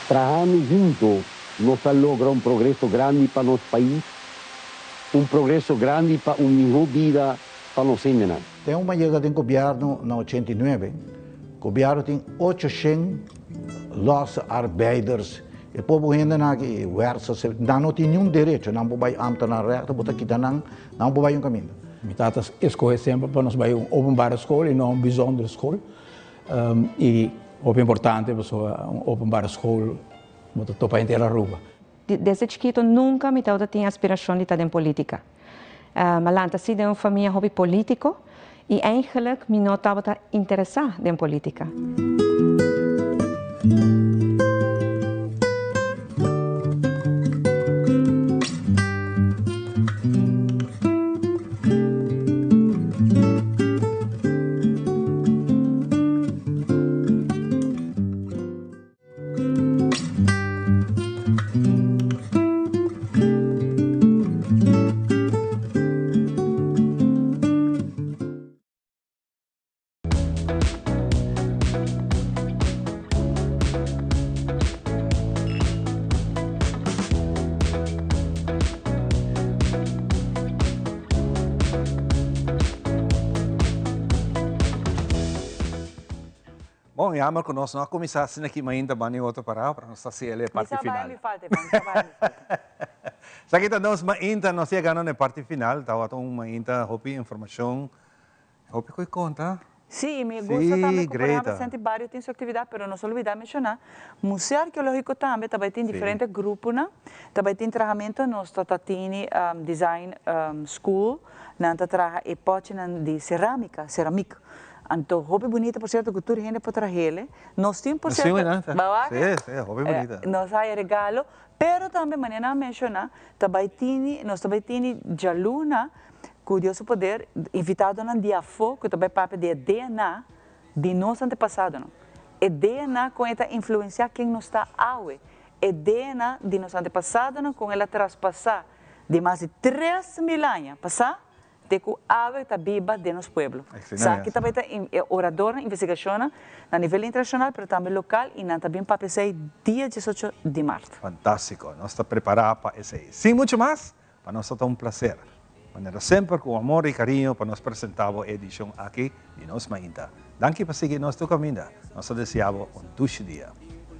Trabajando juntos, nos logra un progreso grande para nuestro país, un progreso grande para una mejor vida para los indígenas. Tem uma chegada em governo na 89, o governo tem 800 los arbeiders. O povo ainda não tem nenhum direito, não pode amta na reta, botar aqui não pode um caminho. Mi tata escolhe sempre para nós vai openbare school e não bijzondere school. E o importante é openbare school, moet topa inteira Aruba. Desde chiquito nunca me tinha aspiração de estar em política. Malanta sim de uma família hobby político e eigenlijk me não estava interessado em política. Bom, e amor conosco, nós começamos aqui ainda bem outra para nós fazer a parte final. Me falta. Já que nós ainda nós chegamos na parte final, estava uma ainda hopi informação, hopi que conta. Sim, me gusta também acompanhar bastante vários tem sua atividade, mas não só olvidar mencionar. Museu Arqueológico também tem diferentes grupos, também tem trabalhamento nós tem design school, nós trabalha epoche de cerâmica. Então, roupa bonita, por certo, cultura gente para trazer. Nós temos, por certo, roupa bonita. Nós há regalo, pero também, maneira mencionar, nós também temos jaluna, curioso poder, invitado na diafo, que também parte de DNA de nosso antepassado. E DNA com essa influência quem nos está hoje. E DNA de nosso antepassado com ela traspassar de mais de 3.000 anos, passar de que a ave está viva de nosso povo. Sabe que também está orador, investigação a nível internacional, mas também local e também para pensar dia 18 de março. Fantástico, nós estamos preparados para isso aí. Sim, muito mais, para nós é um prazer. Maneira sempre com amor e carinho para nós apresentar a edição aqui de Nos Mainta. Danke por seguir nosso caminho. Nós desejamos duche dia.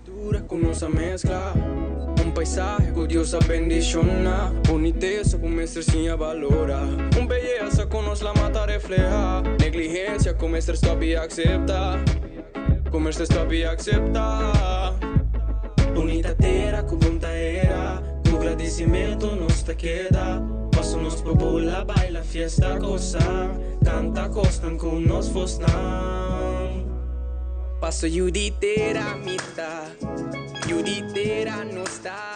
Cultura con nuestra mezcla, un paisaje curiosa bendiciona, boniteza con maestría valora, un belleza con nos la mata refleja, negligencia con maestría todavía acepta, con maestría todavía acepta, bonita tierra con bonita era, tu agradecimiento nos te queda, paso nos popula, baila fiesta cosa, canta costan con nos fosnan. Paso Juditera mita, Juditera no está.